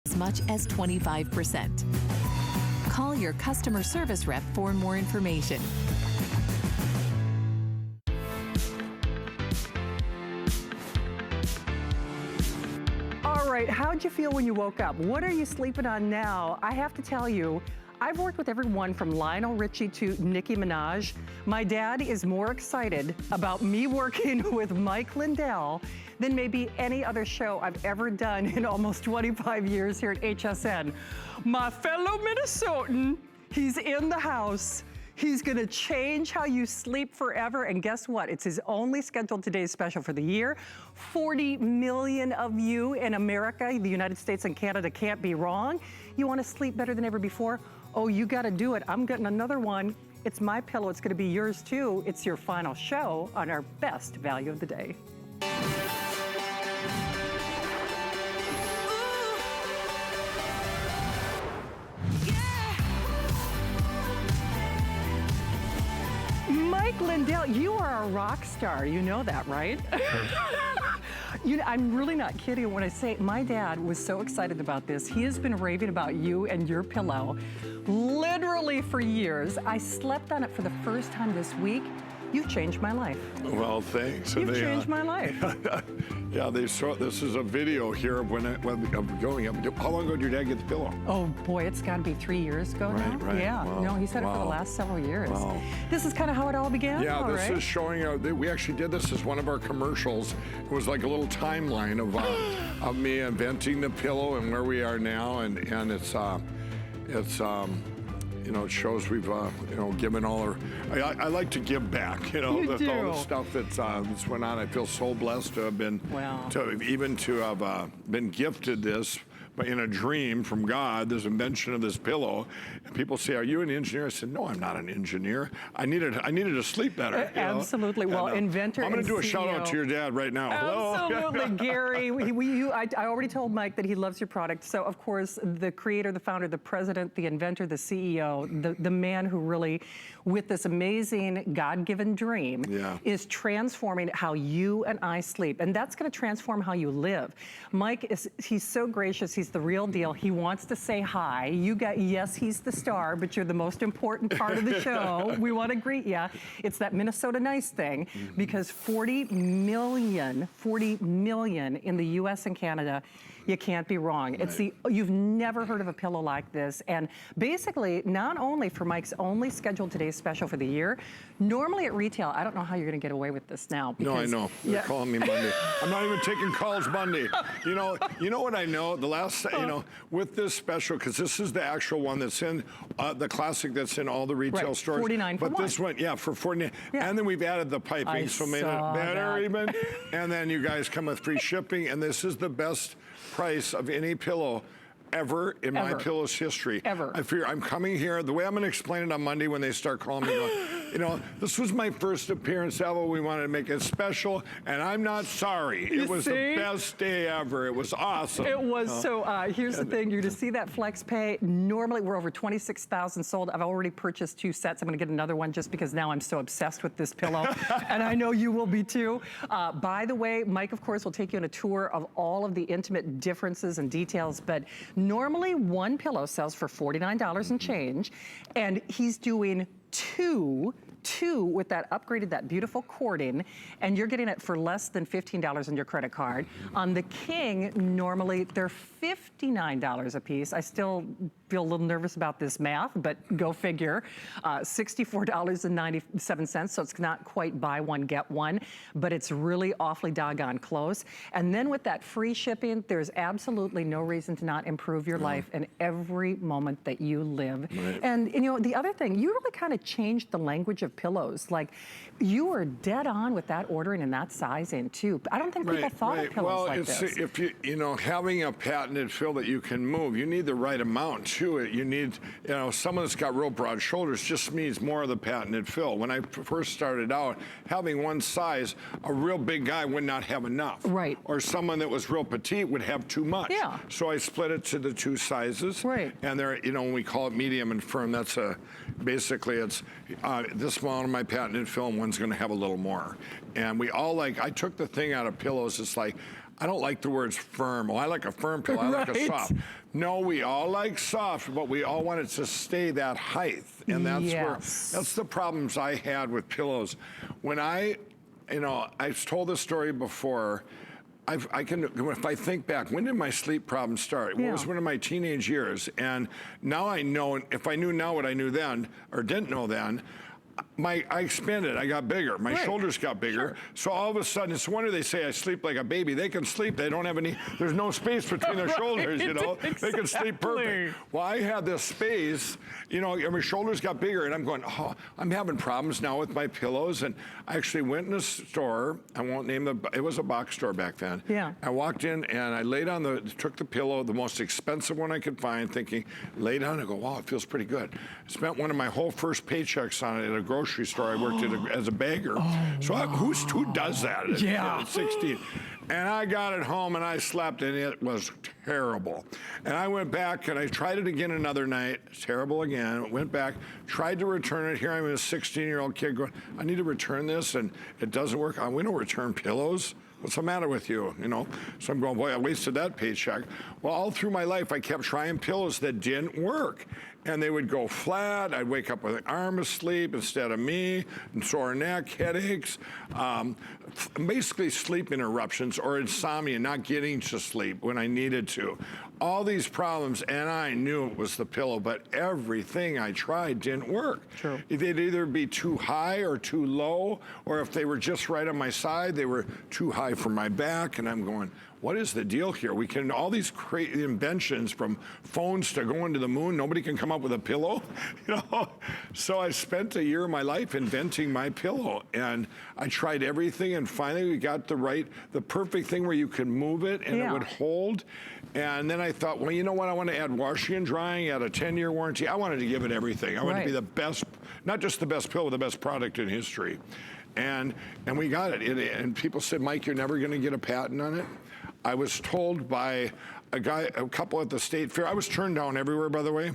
as much as 25%. Call your customer service rep for more information. All right, how'd you feel when you woke up? What are you sleeping on now? I have to tell you, I've worked with everyone from Lionel Richie to Nicki Minaj. My dad is more excited about me working with Mike Lindell than maybe any other show I've ever done in almost 25 years here at HSN. My fellow Minnesotan, he's in the house. He's gonna change how you sleep forever, and guess what? It's his only scheduled today's special for the year. 40 million of you in America, the United States and Canada can't be wrong. You wanna sleep better than ever before? Oh, you gotta do it. I'm getting another one. It's MyPillow, it's gonna be yours too. It's your final show on our best value of the day. Mike Lindell, you are a rock star. You know that, right? I'm really not kidding when I say my dad was so excited about this. He has been raving about you and your pillow literally for years. I slept on it for the first time this week. You've changed my life. Well, thanks. You've changed my life. Yeah, this is a video here of when I'm going up. How long ago did your dad get the pillow? Oh boy, it's gotta be 3 years ago now. Right. Yeah, Wow. no, he said it for the last several years. Wow. This is kind of how it all began. Yeah, all this right? is showing, we actually did this as one of our commercials. It was like a little timeline of me inventing the pillow and where we are now, and it's you know, it shows we've, you know, given all our, I like to give back, you know, You with all do. the stuff that's went on. I feel so blessed to have been, Wow. to have been gifted this, but in a dream from God, this invention of this pillow. And people say, are you an engineer? I said, no, I'm not an engineer. I needed to sleep better. Absolutely. You know? Well, And, inventor I'm going and to do a shout out CEO. to your dad right now. Absolutely, Hello. Gary. I already told Mike that he loves your product. So, of course, the creator, the founder, the president, the inventor, the CEO, the man who really, with this amazing God-given dream, is transforming how you and I sleep. And that's going to transform how you live. Mike, he's so gracious. He's the real deal. He wants to say hi. Yes, he's the star, but you're the most important part of the show. We want to greet you. It's that Minnesota nice thing, because 40 million in the US and Canada, you can't be wrong. Right. You've never heard of a pillow like this. And basically, not only for Mike's only scheduled today's special for the year, normally at retail, I don't know how you're gonna get away with this now. No, I know. They're calling me Monday. I'm not even taking calls Monday. You know what I know? The last, you know, with this special, because this is the actual one that's in, the classic that's in all the retail stores. 49 for But one. This one, for 49. Yeah. And then we've added the piping, so made it better even. And then you guys come with free shipping, and this is the best price of any pillow ever in MyPillow's history. Ever. I'm coming here, the way I'm gonna explain it on Monday when they start calling me, going, you know, this was my first appearance ever. We wanted to make it special, and I'm not sorry. It was the best day ever. It was awesome. It was. So here's the thing. You're to see that flex pay. Normally, we're over 26,000 sold. I've already purchased 2 sets. I'm gonna get another one just because now I'm so obsessed with this pillow. And I know you will be too. By the way, Mike, of course, will take you on a tour of all of the intimate differences and details, but normally one pillow sells for $49 and change, and he's doing two with that upgraded, that beautiful cording, and you're getting it for less than $15 on your credit card. On the King, normally they're $59 a piece. I still feel a little nervous about this math, but go figure. $64.97, so it's not quite buy one, get one, but it's really awfully doggone close. And then with that free shipping, there's absolutely no reason to not improve your life in every moment that you live. Right. And you know, the other thing, you really kind of changed the language of pillows. Like, you were dead on with that ordering and that sizing too. I don't think people thought of pillows like this. Well, if you know, having a patented fill that you can move, you need the right amount to it. You need, you know, someone that's got real broad shoulders just means more of the patented fill. When I first started out, having one size, a real big guy would not have enough. Right. Or someone that was real petite would have too much. Yeah. So I split it to the 2 sizes. Right. And they're, you know, when we call it medium and firm, that's basically it's this amount of my patented film, one's gonna have a little more. And we all I took the thing out of pillows, it's like, I don't like the words firm. Oh, I like a firm pillow. I like a soft. No, we all like soft, but we all want it to stay that height. And that's the problems I had with pillows. When I've told this story before. If I think back, when did my sleep problems start? It was one of my teenage years. And now I know, if I knew now what I knew then, or didn't know then, I expanded, I got bigger, my shoulders got bigger. So all of a sudden, it's no wonder they say I sleep like a baby. They can sleep, they don't have there's no space between their shoulders, Exactly. They can sleep perfect. Well, I had this space, and my shoulders got bigger, and I'm going, I'm having problems now with my pillows. And I actually went in a store, I won't name it was a box store back then. Yeah. I walked in and I laid on took the pillow, the most expensive one I could find, thinking, lay down and go, wow, it feels pretty good. I spent one of my whole first paychecks on it at a grocery store. I worked as a bagger. So who does that at 16? And I got it home and I slept and it was terrible. And I went back and I tried it again another night. Terrible again. Went back, tried to return it. Here I'm a 16-year-old kid going, I need to return this and it doesn't work. We don't return pillows. What's the matter with you? So I'm going, boy, I wasted that paycheck. Well, all through my life, I kept trying pillows that didn't work. And they would go flat. I'd wake up with an arm asleep instead of me, and sore neck, headaches, basically sleep interruptions or insomnia, not getting to sleep when I needed to. All these problems, and I knew it was the pillow, but everything I tried didn't work. True. They'd either be too high or too low, or if they were just right on my side, they were too high for my back, and I'm going, what is the deal here? We can, all these crazy inventions from phones to going to the moon, nobody can come up with a pillow, So I spent a year of my life inventing MyPillow, and I tried everything, and finally we got the perfect thing where you can move it and it would hold. And then I thought, well, you know what? I want to add washing and drying, add a 10-year warranty. I wanted to give it everything. I wanted to be the best, not just the best pillow, the best product in history. And we got it. And people said, Mike, you're never going to get a patent on it. I was told by a couple at the state fair. I was turned down everywhere, by the way.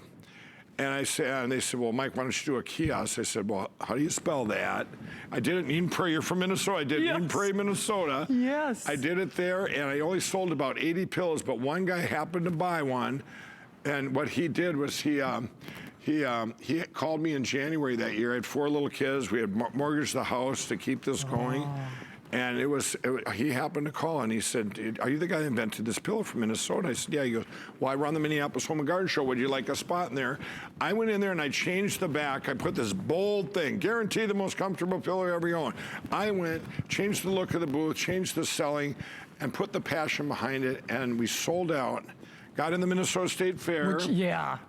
And they said, well, Mike, why don't you do a kiosk? I said, well, how do you spell that? I did it in Eden Prairie. You're from Minnesota. I did it in Eden Prairie, Minnesota. Yes. I did it there, and I only sold about 80 pillows, but one guy happened to buy one. And what he did was he called me in January that year. I had 4 little kids. We had mortgaged the house to keep this going. And he happened to call and he said, are you the guy that invented this pillow from Minnesota? I said, yeah. He goes, well, I run the Minneapolis Home and Garden Show. Would you like a spot in there? I went in there and I changed the back. I put this bold thing, guarantee the most comfortable pillow you ever own. I went, changed the look of the booth, changed the selling, and put the passion behind it. And we sold out. Got in the Minnesota State Fair.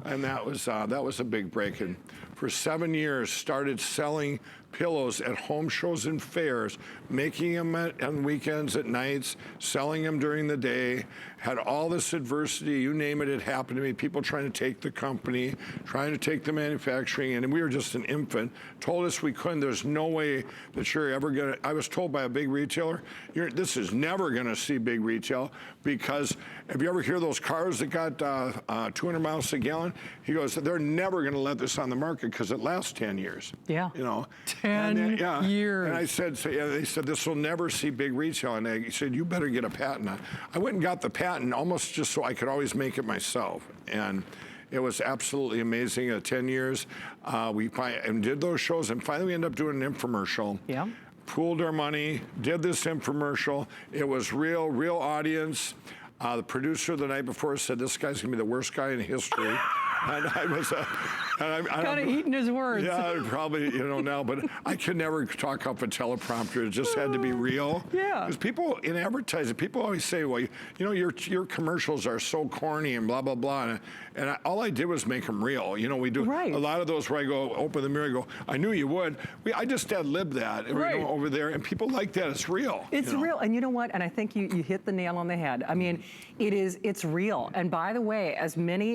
And that was a big break. And for 7 years, started selling pillows at home shows and fairs, making them on weekends, at nights, selling them during the day. Had all this adversity, you name it, it happened to me. People trying to take the company, trying to take the manufacturing, and we were just an infant. Told us we couldn't. There's no way that you're ever gonna. I was told by a big retailer, this is never gonna see big retail, because if you ever hear those cars that got 200 miles a gallon, he goes, they're never gonna let this on the market because it lasts 10 years. Yeah. 10 years. And I said, they said, this will never see big retail. And they said, you better get a patent on it. I went and got the patent almost just so I could always make it myself. And it was absolutely amazing. 10 years, we did those shows, and finally we ended up doing an infomercial. Yeah. Pooled our money, did this infomercial. It was real audience. The producer the night before said, this guy's gonna be the worst guy in history. And I was kind of eating his words. Yeah, probably, now, but I could never talk off a teleprompter. It just had to be real. Yeah. Because people in advertising, people always say, well, your commercials are so corny and blah, blah, blah. And all I did was make them real. We do a lot of those where I go, open the mirror, I go, I knew you would. I just ad-libbed that over there, and people like that. It's real. It's real. And you know what? And I think you hit the nail on the head. I mean, it's real. And by the way,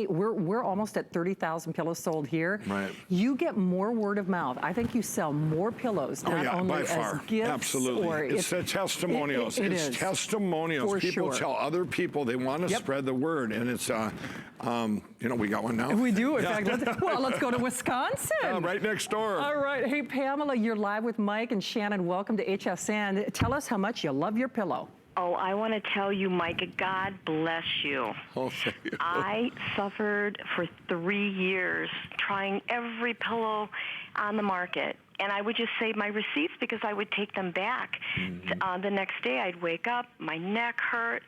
we're almost at 30,000 pillows sold here. Right. You get more word of mouth. I think you sell more pillows, not only by far. As gifts. Absolutely. Or it's testimonials. It's testimonials. For people tell other people they want to spread the word, and it's we got one now. We do. In fact, let's go to Wisconsin. Right next door. All right. Hey, Pamela, you're live with Mike and Shannon. Welcome to HSN. Tell us how much you love your pillow. Oh, I want to tell you, Micah, God bless you. Oh, thank you. I suffered for 3 years trying every pillow on the market. And I would just save my receipts because I would take them back. The next day I'd wake up, my neck hurt,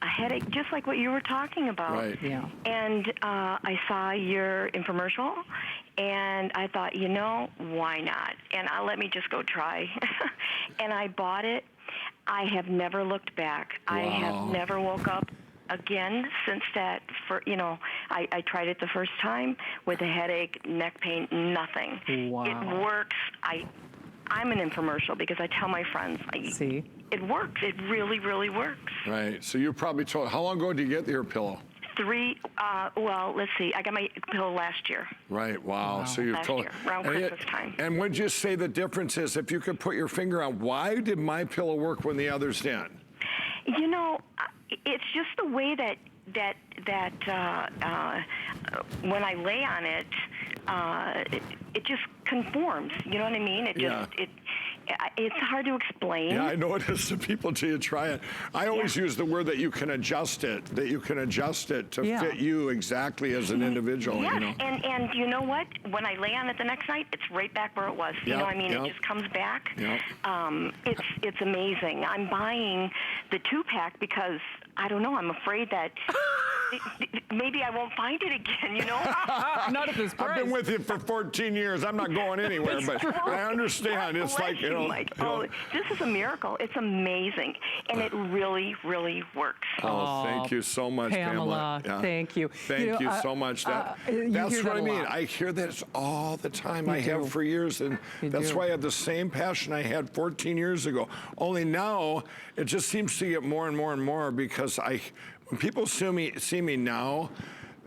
a headache, just like what you were talking about. Right. Yeah. And I saw your infomercial, and I thought, you know, why not? And let me just go try. And I bought it. I have never looked back. Wow. I have never woke up again since that. I tried it the first time with a headache, neck pain, nothing. Wow. It works. I'm an infomercial because I tell my friends. See? It works. It really, really works. Right. So you probably told, how long ago did you get your pillow? Well, let's see. I got my pillow last year. Right. Wow. So you've Last told year, around Christmas time. And would you say the difference is, if you could put your finger on, why did MyPillow work when the others didn't? You know, it's just the way that when I lay on it, it just conforms. You know what I mean? It just it's hard to explain. Yeah, I know it is to people until you try it. I always use the word that you can adjust it, to fit you exactly as an individual. Yes, you know? and you know what? When I lay on it the next night, it's right back where it was. You know what I mean? Yep. It just comes back. Yep. It's amazing. I'm buying the 2-pack because, I don't know, I'm afraid that maybe I won't find it again, you know? Not at this price. I've been with you for 14 years. I'm not going anywhere, but I understand. It's like, you know. Mike. Oh, this is a miracle. It's amazing. And it really, really works. Oh, thank you so much, Pamela. Yeah. Thank you. Thank you so much. That's what I mean. I hear this all the time. I have for years, and that's why I have the same passion I had 14 years ago. Only now, it just seems to get more and more and more, because when people see me now,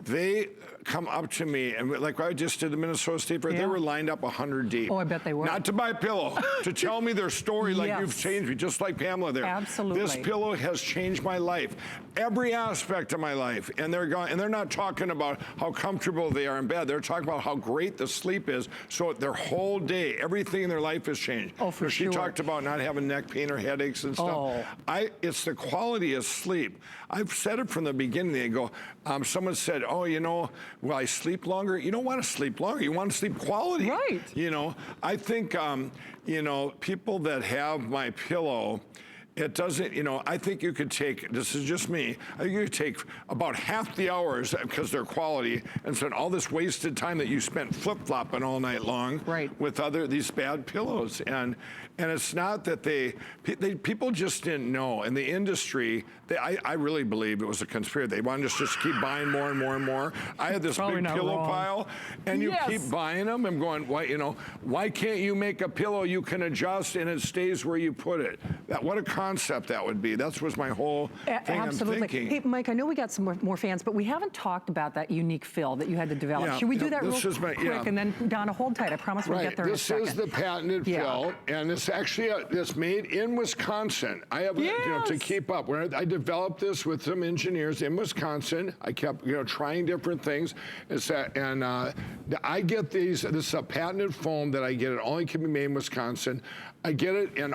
they come up to me, and like I just did the Minnesota State Fair, they were lined up 100 deep. Oh, I bet they were. Not to buy a pillow, to tell me their story, like you've changed me, just like Pamela there. Absolutely. This pillow has changed my life, every aspect of my life. And they're not talking about how comfortable they are in bed. They're talking about how great the sleep is. So their whole day, everything in their life has changed. Oh, for sure. She talked about not having neck pain or headaches and stuff. Oh. It's the quality of sleep. I've said it from the beginning. They go, someone said, oh, you know, will I sleep longer? You don't want to sleep longer. You want to sleep quality. Right. You know, I think, you know, people that have MyPillow, it doesn't, you know, I think you could take, this is just me, I think you could take about half the hours, because they're quality, and spend all this wasted time that you spent flip-flopping all night long with these bad pillows. And it's not that people just didn't know. In the industry, I really believe it was a conspiracy. They wanted us to just keep buying more and more and more. I had this big pillow pile, and you keep buying them. I'm going, why, you know, why can't you make a pillow you can adjust and it stays where you put it? What a concept that would be. That was my whole thing. Absolutely. I'm thinking. Hey, Mike, I know we got some more fans, but we haven't talked about that unique fill that you had to develop. Should we do that real quick? And then, Donna, hold tight. I promise we'll get there in a second. This is the patented fill, and it's actually it's made in Wisconsin. I have, you know, to keep up. I developed this with some engineers in Wisconsin. I kept, you know, trying different things. I get these. This is a patented foam that I get. It only can be made in Wisconsin. I get it in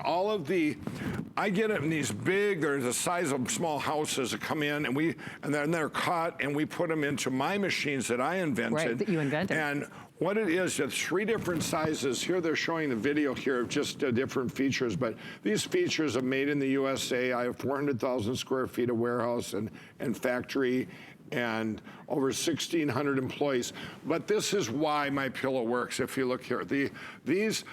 I get it in these big, they're the size of small houses that come in, and then they're cut, and we put them into my machines that I invented. Right, that you invented. And what it is, it's 3 different sizes. Here they're showing the video here of just different features, but these features are made in the USA. I have 400,000 square feet of warehouse and factory, and over 1,600 employees. But this is why MyPillow works. If you look here, this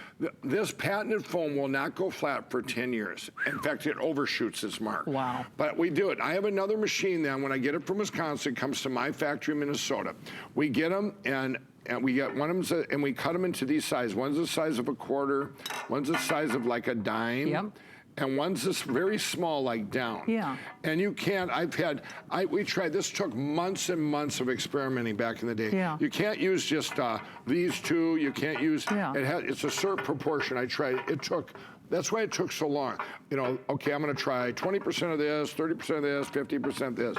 patented foam will not go flat for 10 years. In fact, it overshoots its mark. Wow. But we do it. I have another machine then, when I get it from Wisconsin, it comes to my factory in Minnesota. We get them, and we get one of them, and we cut them into these sizes. One's the size of a quarter, one's the size of like a dime. And one's this very small, like down. And you can't, we tried, this took months and months of experimenting back in the day. You can't use just these two, you can't use, it's a certain proportion. I tried, that's why it took so long. You know, okay, I'm gonna try 20% of this, 30% of this, 50% of this.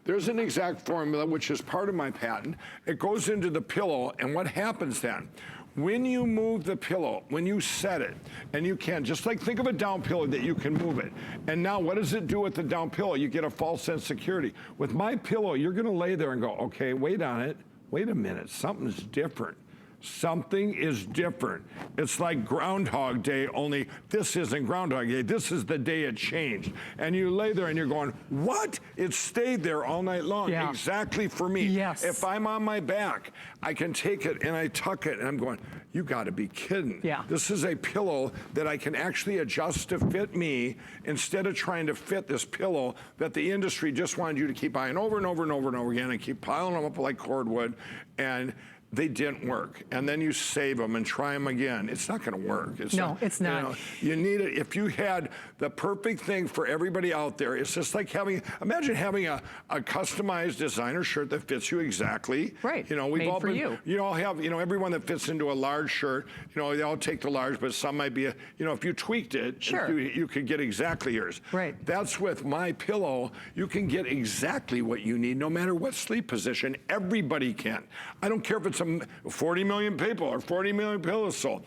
There's an exact formula, which is part of my patent. It goes into the pillow, and what happens then? When you move the pillow, when you set it, and you can, just like think of a down pillow that you can move it. And now what does it do with the down pillow? You get a false sense of security. With MyPillow, you're gonna lay there and go, okay, wait on it. Wait a minute, something's different. Something is different. It's like Groundhog Day, only this isn't Groundhog Day. This is the day it changed. And you lay there and you're going, what? It stayed there all night long. Yeah. Exactly for me. Yes. If I'm on my back, I can take it and I tuck it and I'm going, you gotta be kidding. Yeah. This is a pillow that I can actually adjust to fit me instead of trying to fit this pillow that the industry just wanted you to keep buying over and over and over and over again and keep piling them up like cordwood. And they didn't work. And then you save them and try them again. It's not gonna work. It's not. You know, you need it. If you had the perfect thing for everybody out there, it's just like imagine having a customized designer shirt that fits you exactly. Right, You know, we've made all for been, you. you all have, you know, everyone that fits into a large shirt, you know, they all take the large, but some might be, you know, if you tweaked it, sure, you could get exactly yours. Right. That's with MyPillow, you can get exactly what you need, no matter what sleep position. Everybody can. I don't care if it's 40 million people or 40 million pillows sold.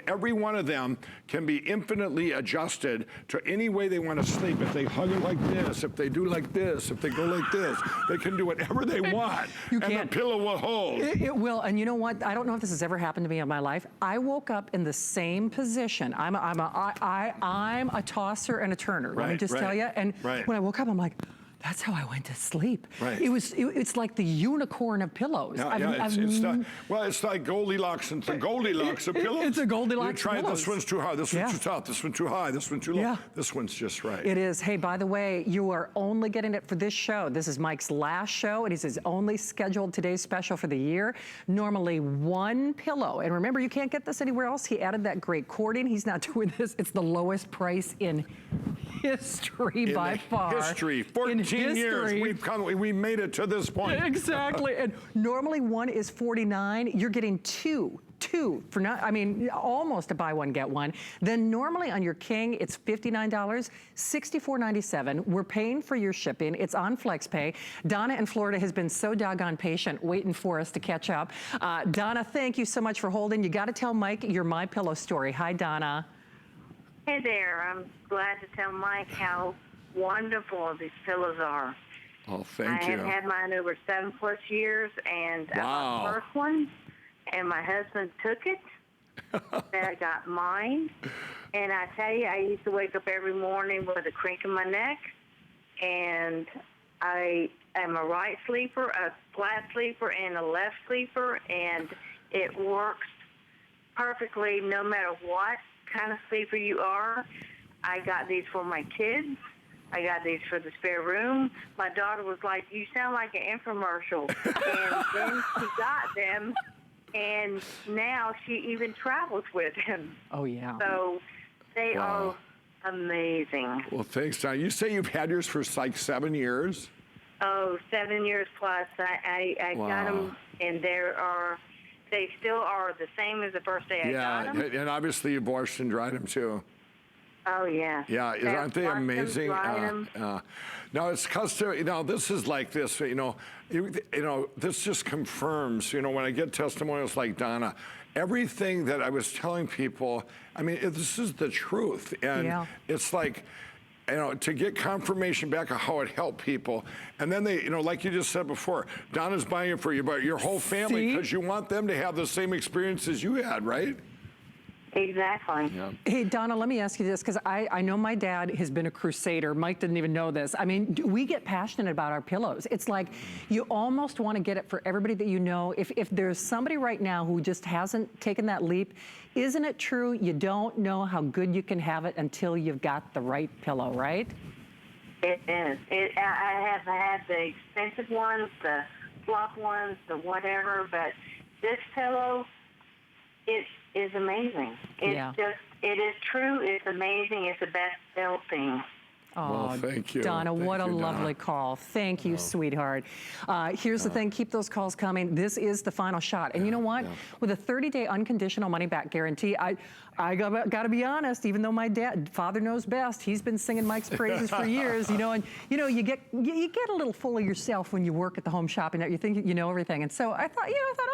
Every one of them can be infinitely adjusted to any way they want to sleep. If they hug it like this, if they do like this, if they go like this, they can do whatever they want. And the pillow will hold. It will, and you know what? I don't know if this has ever happened to me in my life. I woke up in the same position. I'm a tosser and a turner, let me just tell you. And when I woke up, I'm like, that's how I went to sleep. Right. It's like the unicorn of pillows. It's like Goldilocks and the Goldilocks of pillows. It's a Goldilocks You try pillows. This one's too high, this one's too top, this one's too high, this one's too low. Yeah. This one's just right. It is. Hey, by the way, you are only getting it for this show. This is Mike's last show. It is his only scheduled today's special for the year. Normally one pillow. And remember, you can't get this anywhere else. He added that great cording. He's not doing this. It's the lowest price in history by far. History. 14 years we made it to this point. Exactly. And normally one is $49. You're getting two for not, I mean, almost a buy one, get one. Then normally on your King, it's $59, $64.97. We're paying for your shipping. It's on FlexPay. Donna in Florida has been so doggone patient waiting for us to catch up. Donna, thank you so much for holding. You got to tell Mike your MyPillow story. Hi, Donna. Hey there. I'm glad to tell Mike how wonderful these pillows are. Oh, thank you. I have had mine over 7+ years, and I bought the first one, and my husband took it. Then I got mine, and I tell you, I used to wake up every morning with a crick in my neck, and I am a right sleeper, a flat sleeper, and a left sleeper, and it works perfectly no matter what kind of sleeper you are. I got these for my kids. I got these for the spare room. My daughter was like, you sound like an infomercial. And then she got them, and now she even travels with them. Oh, yeah. So they are amazing. Well, thanks, Don. You say you've had yours for like 7 years? Oh, 7 years plus. I got them, and they still are the same as the first day I got them. And obviously you washed and dried them too. Oh, yeah. Yeah, aren't they amazing? No, it's custom. You know, this is like this. You know, this just confirms. You know, when I get testimonials like Donna, everything that I was telling people. I mean, this is the truth, and it's like, you know, to get confirmation back of how it helped people. And then they, you know, like you just said before, Donna's buying it for you, but your whole family, because you want them to have the same experience as you had, right? Exactly. Yeah. Hey, Donna, let me ask you this, because I know my dad has been a crusader. Mike didn't even know this. I mean, we get passionate about our pillows. It's like you almost want to get it for everybody that you know. If there's somebody right now who just hasn't taken that leap, isn't it true you don't know how good you can have it until you've got the right pillow, right? It is. I have had the expensive ones, the fluff ones, the whatever, but this pillow, it is amazing. It's just, it is true. It's amazing. It's the best built thing. Oh, well, thank you. Donna, what a lovely Donna. call. Thank you, sweetheart. Here's the thing, keep those calls coming. This is the final shot. And you know what? With a 30-day unconditional money-back guarantee, I gotta be honest, even though my father knows best, he's been singing Mike's praises for years, you know, and you know, you get a little full of yourself when you work at the home shopping that you think you know everything. And so I thought,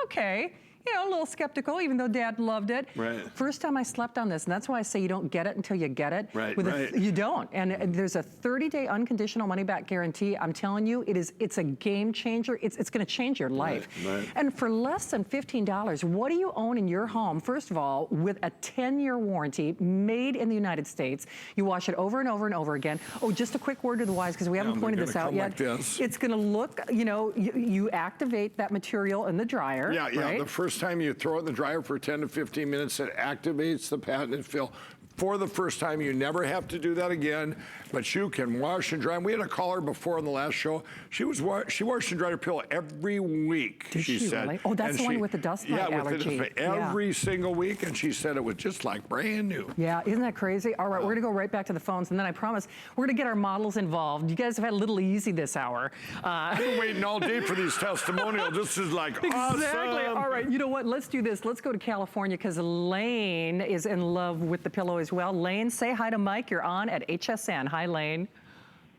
okay, you know, a little skeptical, even though Dad loved it. Right. First time I slept on this, and that's why I say you don't get it until you get it. Right, You don't. And there's a 30-day unconditional money-back guarantee. I'm telling you, it's a game changer. It's going to change your life. Right. And for less than $15, what do you own in your home? First of all, with a 10-year warranty, made in the United States. You wash it over and over and over again. Oh, just a quick word to the wise, because we haven't pointed this out yet. Like this. It's going to look, you know, you activate that material in the dryer. Yeah, right? The first time you throw it in the dryer for 10 to 15 minutes, it activates the patented fill. For the first time, you never have to do that again, but you can wash and dry. And we had a caller before on the last show. She washed and dried her pillow every week, she said. Really? Oh, that's the one with the dust mite allergy. Every single week, and she said it was just like brand new. Yeah, isn't that crazy? All right, we're gonna go right back to the phones, and then I promise we're gonna get our models involved. You guys have had a little easy this hour. I've been waiting all day for these testimonials. This is like Exactly. awesome. All right, you know what? Let's do this. Let's go to California, because Lane is in love with the pillow as well. Lane, say hi to Mike. You're on at HSN. Hi, Lane.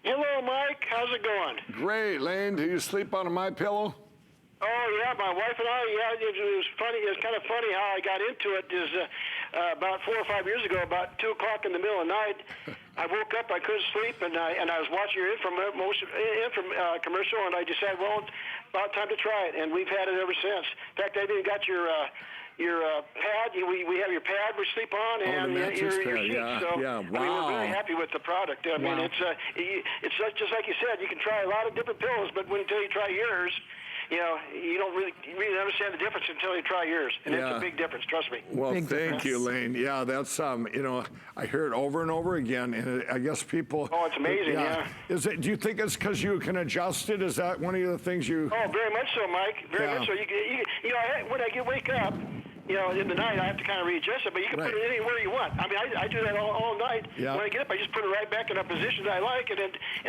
Hello, Mike. How's it going? Great, Lane. Do you sleep on a MyPillow? Oh, yeah, my wife and I, it was funny. It was kind of funny how I got into it. Is about 4 or 5 years ago, about 2 o'clock in the middle of the night, I woke up, I couldn't sleep, and I was watching your commercial, and I decided, well, it's about time to try it, and we've had it ever since. In fact, I even got your pad. We have your pad we sleep on, and your sheets. Yeah, so, yeah, wow. I mean, we're very happy with the product. I mean, it's just like you said. You can try a lot of different pillows, but until you try yours, you know, you don't really understand the difference until you try yours, and it's a big difference. Trust me. Well, thank you, Lane. Yeah, that's you know, I hear it over and over again, and I guess people. Oh, it's amazing. Yeah. Is it? Do you think it's because you can adjust it? Is that one of the things you? Oh, very much so, Mike. Very much so. You know, when I wake up, you know, in the night, I have to kind of readjust it, but you can put it anywhere you want. I mean, I do that all night. Yeah. When I get up, I just put it right back in a position that I like, and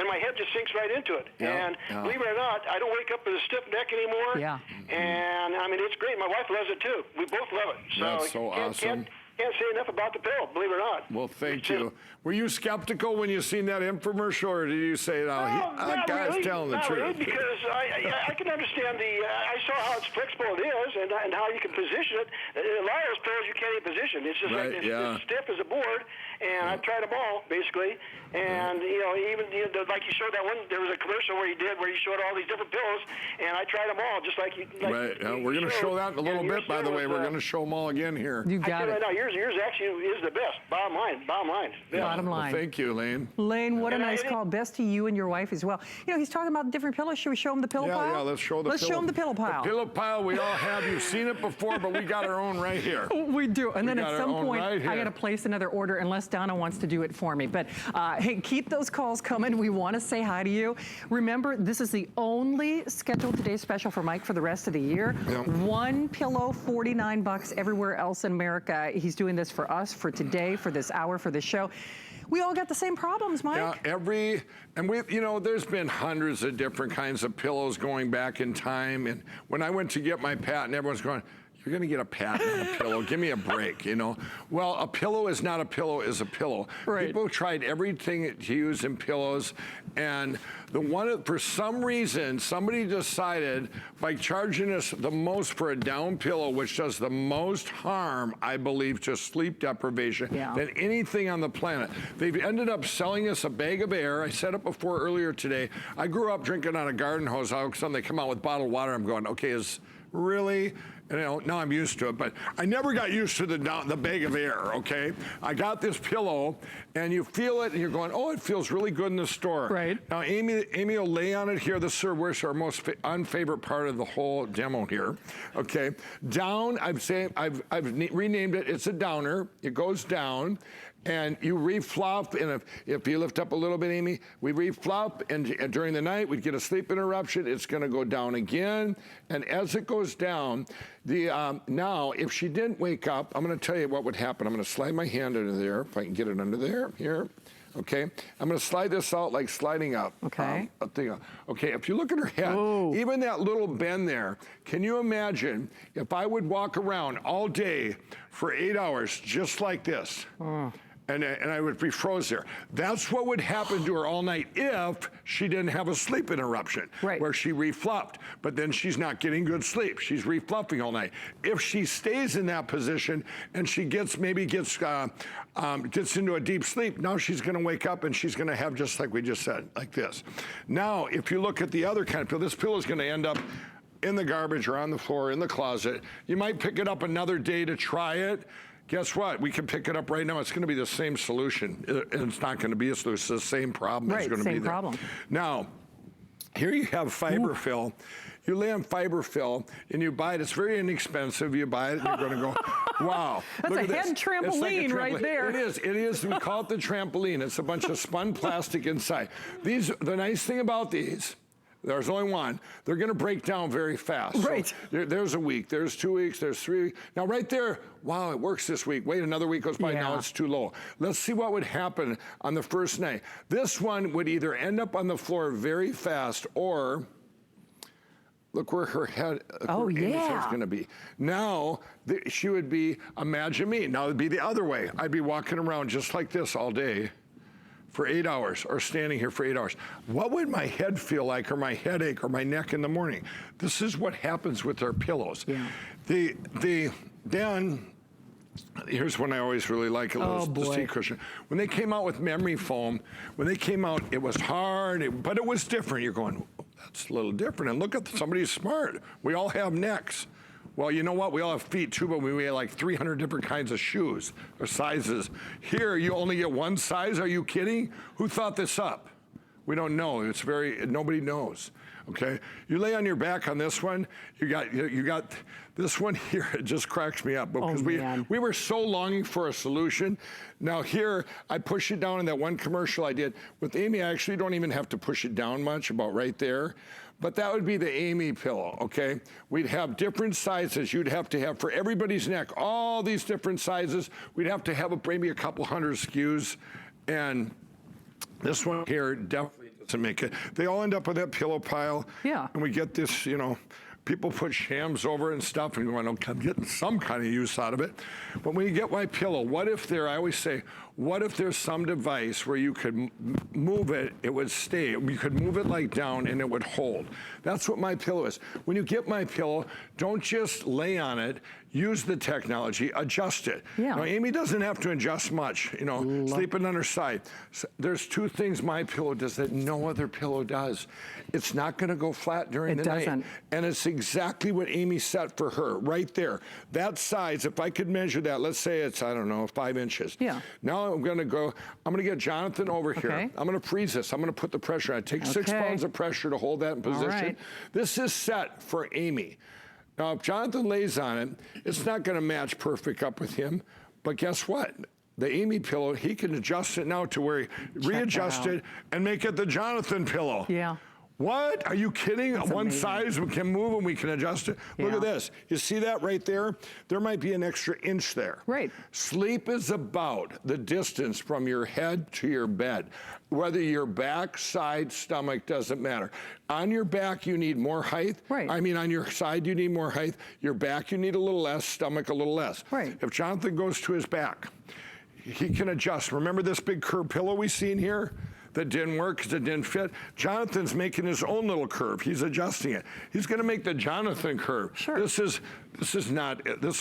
my head just sinks right into it. Yeah. And believe it or not, I don't wake up with a stiff neck anymore. Yeah. And, I mean, it's great. My wife loves it, too. We both love it. So That's so awesome. Can't say enough about the pillow, believe it or not. Well, thank you. Were you skeptical when you seen that infomercial, or did you say, no, that guy's telling the truth? Not really, because I can understand I saw how flexible it is and how you can position it. A lot of those pillows you can't even position. It's just like it's stiff as a board, and I've tried them all, basically. And, you know, even like you showed that one, there was a commercial where you showed all these different pillows, and I tried them all, just like you. We're going to show that in a little bit, by the way. We're going to show them all again here. You got it. Right now, yours actually is the best. Bottom line. Yeah. Bottom line. Well, thank you, Lane. Lane, what a nice call. Best to you and your wife as well. You know, he's talking about different pillows. Should we show him the pillow pile? Yeah, let's show the pillow. Let's show him the pillow pile. The pillow pile we all have. You've seen it before, but we got our own right here. We do. And then at some point, right I got to place another order unless Donna wants to do it for me. But hey, keep those calls coming. We want to say hi to you. Remember, this is the only scheduled today special for Mike for the rest of the year. Yep. One pillow, $49 everywhere else in America. He's doing this for us, for today, for this hour, for this show. We all got the same problems, Mike. Yeah, you know, there's been hundreds of different kinds of pillows going back in time. And when I went to get my patent, everyone's going, you're going to get a patent on a pillow. Give me a break, you know. Well, a pillow is not a pillow, is a pillow. Right. People tried everything to use in pillows, and for some reason, somebody decided by charging us the most for a down pillow, which does the most harm, I believe, to sleep deprivation than anything on the planet. They've ended up selling us a bag of air. I said it before earlier today. I grew up drinking on a garden hose. All of a sudden, they come out with bottled water. I'm going, okay, really? You know, now I'm used to it, but I never got used to the bag of air, okay? I got this pillow, and you feel it, and you're going, oh, it feels really good in the store. Right. Now, Amy will lay on it here. This is our most unfavorite part of the whole demo here, okay? Down, I've renamed it. It's a downer. It goes down. And you reflop, and if you lift up a little bit, Amy, we reflop, and during the night, we'd get a sleep interruption. It's gonna go down again, and as it goes down, now, if she didn't wake up, I'm gonna tell you what would happen. I'm gonna slide my hand under there, if I can get it under there, here. Okay, I'm gonna slide this out like sliding up. Okay. Okay, if you look at her head, even that little bend there, can you imagine if I would walk around all day for 8 hours just like this? and I would be froze there. That's what would happen to her all night if she didn't have a sleep interruption, where she refluffed, but then she's not getting good sleep. She's refluffing all night. If she stays in that position and she gets into a deep sleep, now she's gonna wake up and she's gonna have, just like we just said, like this. Now, if you look at the other kind of pillow, this pillow is gonna end up in the garbage or on the floor, in the closet. You might pick it up another day to try it. Guess what? We can pick it up right now. It's going to be the same solution. It's not going to be a solution. It's the same problem. Right, it's going to be same problem. Now, here you have fiber fill. You lay on fiber fill and you buy it. It's very inexpensive. You buy it and you're going to go, wow. That's look a at head this. trampoline, right there. It is. It is. We call it the trampoline. It's a bunch of spun plastic inside. The nice thing about these, there's only one. They're going to break down very fast. Right. So there's a week, there's 2 weeks, there's 3 weeks. Now right there, wow, it works this week. Wait, another week goes by, now it's too low. Let's see what would happen on the first night. This one would either end up on the floor very fast, or look where her head, head's going to be. Now, she would be, imagine me. Now it'd be the other way. I'd be walking around just like this all day for 8 hours, or standing here for 8 hours. What would my head feel like, or my headache, or my neck in the morning? This is what happens with our pillows. Yeah. Then, here's one I always really like, the seat cushion. When they came out with memory foam, when they came out, it was hard, but it was different. You're going, oh, that's a little different. And look at somebody's smart. We all have necks. Well, you know what? We all have feet too, but we have like 300 different kinds of shoes or sizes. Here, you only get one size. Are you kidding? Who thought this up? We don't know. Nobody knows. Okay? You lay on your back on this one. You got this one here. It just cracks me up because we were so longing for a solution. Now here, I push it down in that one commercial I did with Amy. I actually don't even have to push it down much, about right there. But that would be the Amy pillow, okay? We'd have different sizes. You'd have to have, for everybody's neck, all these different sizes. We'd have to have maybe a couple hundred SKUs. And this one here definitely doesn't make it. They all end up with that pillow pile. Yeah. And we get this, people put shams over it and stuff and going, okay, I'm getting some kind of use out of it. But when you get MyPillow, what if I always say, what if there's some device where you could move it, it would stay. You could move it like down and it would hold. That's what MyPillow is. When you get MyPillow, don't just lay on it, use the technology, adjust it. Yeah. Now, Amy doesn't have to adjust much, sleeping on her side. So there's two things MyPillow does that no other pillow does. It's not gonna go flat during the night. And it's exactly what Amy set for her, right there. That size, if I could measure that, let's say it's, I don't know, 5 inches. Yeah. Now I'm gonna get Jonathan over here. I'm gonna freeze this. I'm gonna put the pressure on it. Take 6 pounds of pressure to hold that in position. Right. This is set for Amy. Now, if Jonathan lays on it, it's not gonna match perfect up with him, but guess what? The Amy pillow, he can adjust it now to where he readjust it and make it the Jonathan pillow. Yeah. What? Are you kidding? That's one amazing. Size we can move and we can adjust it. Yeah. Look at this. You see that right there? There might be an extra inch there. Right. Sleep is about the distance from your head to your bed. Whether your back, side, stomach, doesn't matter. On your back, you need more height. Right. I mean, on your side, you need more height. Your back, you need a little less. Stomach, a little less. Right. If Jonathan goes to his back, he can adjust. Remember this big curved pillow we seen here? That didn't work because it didn't fit. Jonathan's making his own little curve. He's adjusting it. He's going to make the Jonathan curve. Sure. This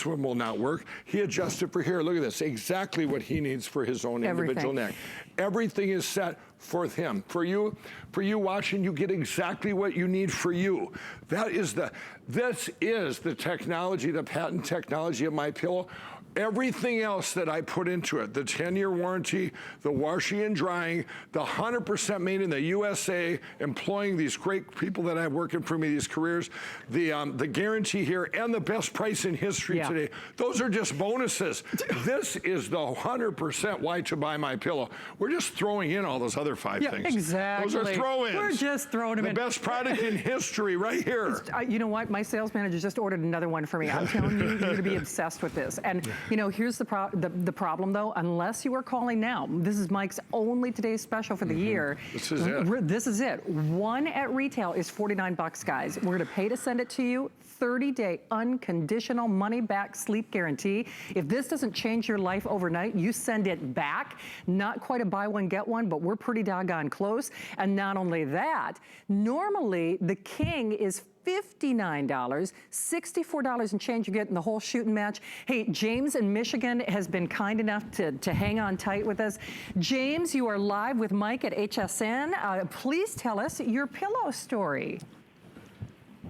one will not work. He adjusted for here. Look at this. Exactly what he needs for his own individual neck. Everything is set for him. For you watching, you get exactly what you need for you. This is the technology, the patent technology of MyPillow. Everything else that I put into it, the 10-year warranty, the washing and drying, the 100% made in the USA, employing these great people that I have working for me, these careers, the guarantee here, and the best price in history today. Those are just bonuses. This is the 100% why to buy MyPillow. We're just throwing in all those other 5 things. Exactly. Those are throw-ins. We're just throwing them in. The best product in history right here. You know what? My sales manager just ordered another one for me. I'm telling you, you're going to be obsessed with this. And here's the problem though, unless you are calling now, this is Mike's only today's special for the year. This is it. This is it. One at retail is $49, guys. We're gonna pay to send it to you, 30-day unconditional. unconditional money-back sleep guarantee. If this doesn't change your life overnight, you send it back. Not quite a buy one, get one, but we're pretty doggone close. And not only that, normally the King is $59, $64 and change you get in the whole shooting match. Hey, James in Michigan has been kind enough to hang on tight with us. James, you are live with Mike at HSN. Please tell us your pillow story.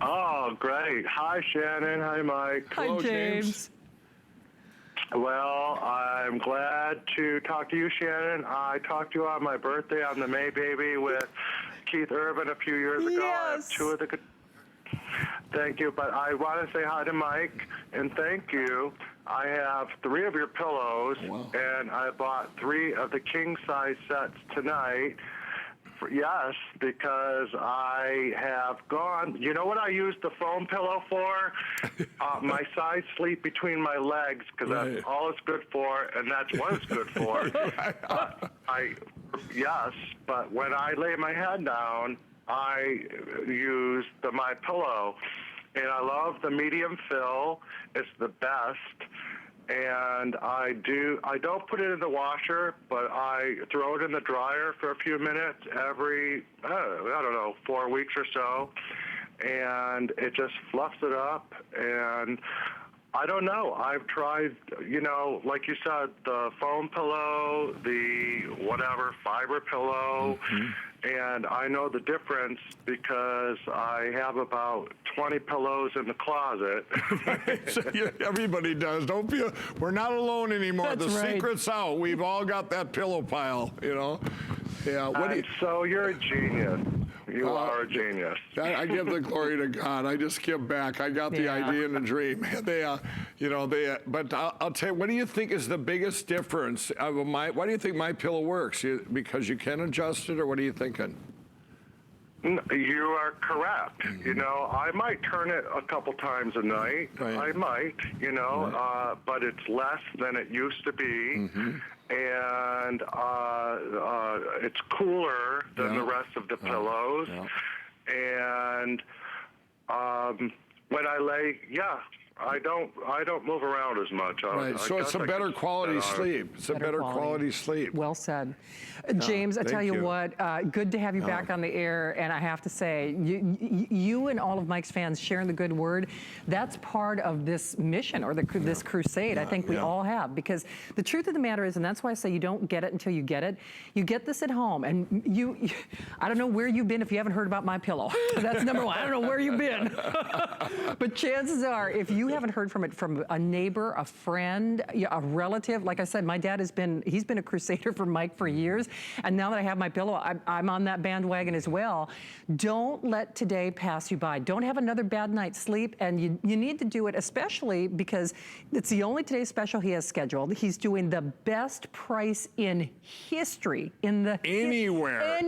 Oh, great. Hi, Shannon. Hi, Mike. Hi, James. Well, I'm glad to talk to you, Shannon. I talked to you on my birthday on the May Baby with Keith Urban a few years ago. Yes. I have two of the... Thank you, but I want to say hi to Mike and thank you. I have 3 of your pillows, and I bought 3 of the king-size sets tonight. Yes, because I have gone. You know what I use the foam pillow for? My side sleep between my legs, because that's all it's good for, and that's what it's good for. Yes, but when I lay my head down, I use the MyPillow, and I love the medium fill. It's the best. And I don't put it in the washer, but I throw it in the dryer for a few minutes every, I don't know, 4 weeks or so. And it just fluffs it up. And I don't know. I've tried, you know, like you said, the foam pillow, the whatever, fiber pillow. And I know the difference because I have about 20 pillows in the closet. Everybody does. Don't feel, we're not alone anymore. That's the right. secret's out. We've all got that pillow pile, you know. Yeah. What do you, so you're a genius. You are a genius. I give the glory to God. I just give back. I got the idea and the dream. But I'll tell you, what do you think is the biggest difference of why do you think MyPillow works? Because you can adjust it, or what are you thinking? You are correct. You know, I might turn it a couple times a night. I might, you know, but it's less than it used to be. And it's cooler than the rest of the pillows. And when I lay, I don't move around as much. So it's a better quality sleep. It's a better quality sleep. Well said. James, I tell you what, good to have you back on the air. And I have to say, you and all of Mike's fans sharing the good word, that's part of this mission or this crusade I think we all have. Because the truth of the matter is, and that's why I say you don't get it until you get it, you get this at home. And I don't know where you've been if you haven't heard about MyPillow. That's number one. I don't know where you've been. But chances are, if you haven't heard from it from a neighbor, a friend, a relative, like I said, my dad he's been a crusader for Mike for years. And now that I have MyPillow, I'm on that bandwagon as well. Don't let today pass you by. Don't have another bad night's sleep. And you need to do it, especially because it's the only Today Special he has scheduled. He's doing the best price in history. Anywhere.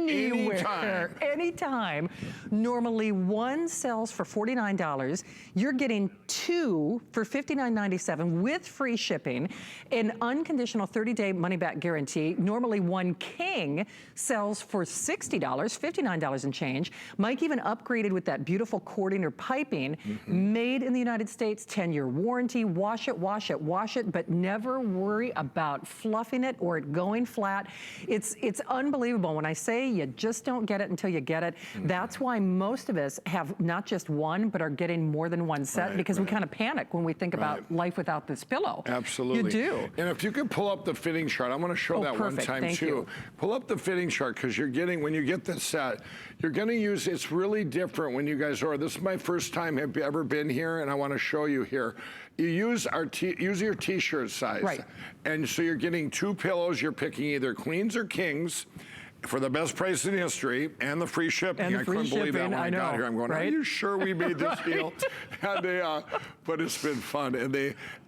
Anytime. Normally one sells for $49. You're getting 2 for $59.97 with free shipping, an unconditional 30-day money-back guarantee. Normally one King sells for $60, $59 and change. Mike even upgraded with that beautiful cording or piping, made in the United States, 10-year warranty. Wash it, but never worry about fluffing it or it going flat. It's unbelievable. When I say you just don't get it until you get it, that's why most of us have not just one, but are getting more than one set because we kind of panic when we think about life without this pillow. Absolutely. You do. And if you could pull up the fitting chart, I'm going to show that one time too. Pull up the fitting chart, because when you get this set, you're going to use, it's really different when you guys order. This is my first time have you ever been here, and I want to show you here. You use your t-shirt size. And so you're getting 2 pillows. You're picking either queens or kings for the best price in history and the free shipping. I couldn't believe that when I got here. I'm going, are you sure we made this deal? And but it's been fun.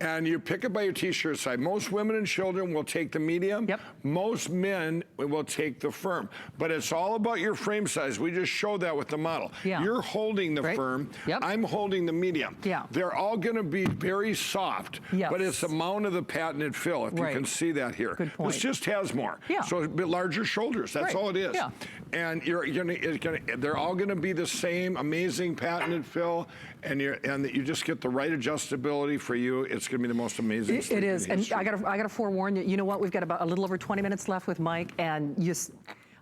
And you pick it by your t-shirt size. Most women and children will take the medium. Most men will take the firm. But it's all about your frame size. We just showed that with the model. You're holding the firm. I'm holding the medium. They're all going to be very soft. But it's the amount of the patented fill, if you can see that here. Good point. This just has more. So a bit larger shoulders. That's That's all it is. Yeah. And they're all gonna be the same amazing patented fill, and you just get the right adjustability for you. It's gonna be the most amazing. It is, and I gotta forewarn you. You know what? We've got about a little over 20 minutes left with Mike, and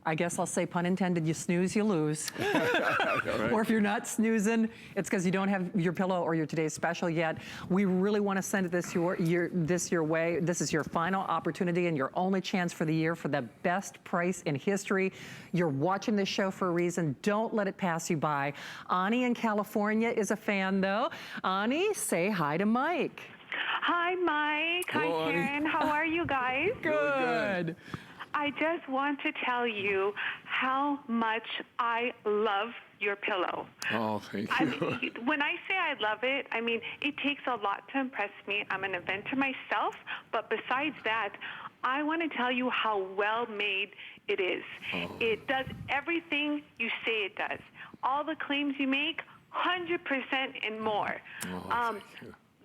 I guess I'll say, pun intended, you snooze, you lose. Right. Or if you're not snoozing, it's because you don't have your pillow or your today's special yet. We really want to send this your way. This is your final opportunity and your only chance for the year for the best price in history. You're watching this show for a reason. Don't let it pass you by. Ani in California is a fan, though. Ani, say hi to Mike. Hi, Mike. Hello, hi, Karen. Ani. How are you guys? Good. I just want to tell you how much I love your pillow. Oh, thank you. I mean, when I say I love it, I mean, it takes a lot to impress me. I'm an inventor myself, but besides that, I want to tell you how well made it is. Oh. It does everything you say it does. All the claims you make, 100% and more. Oh,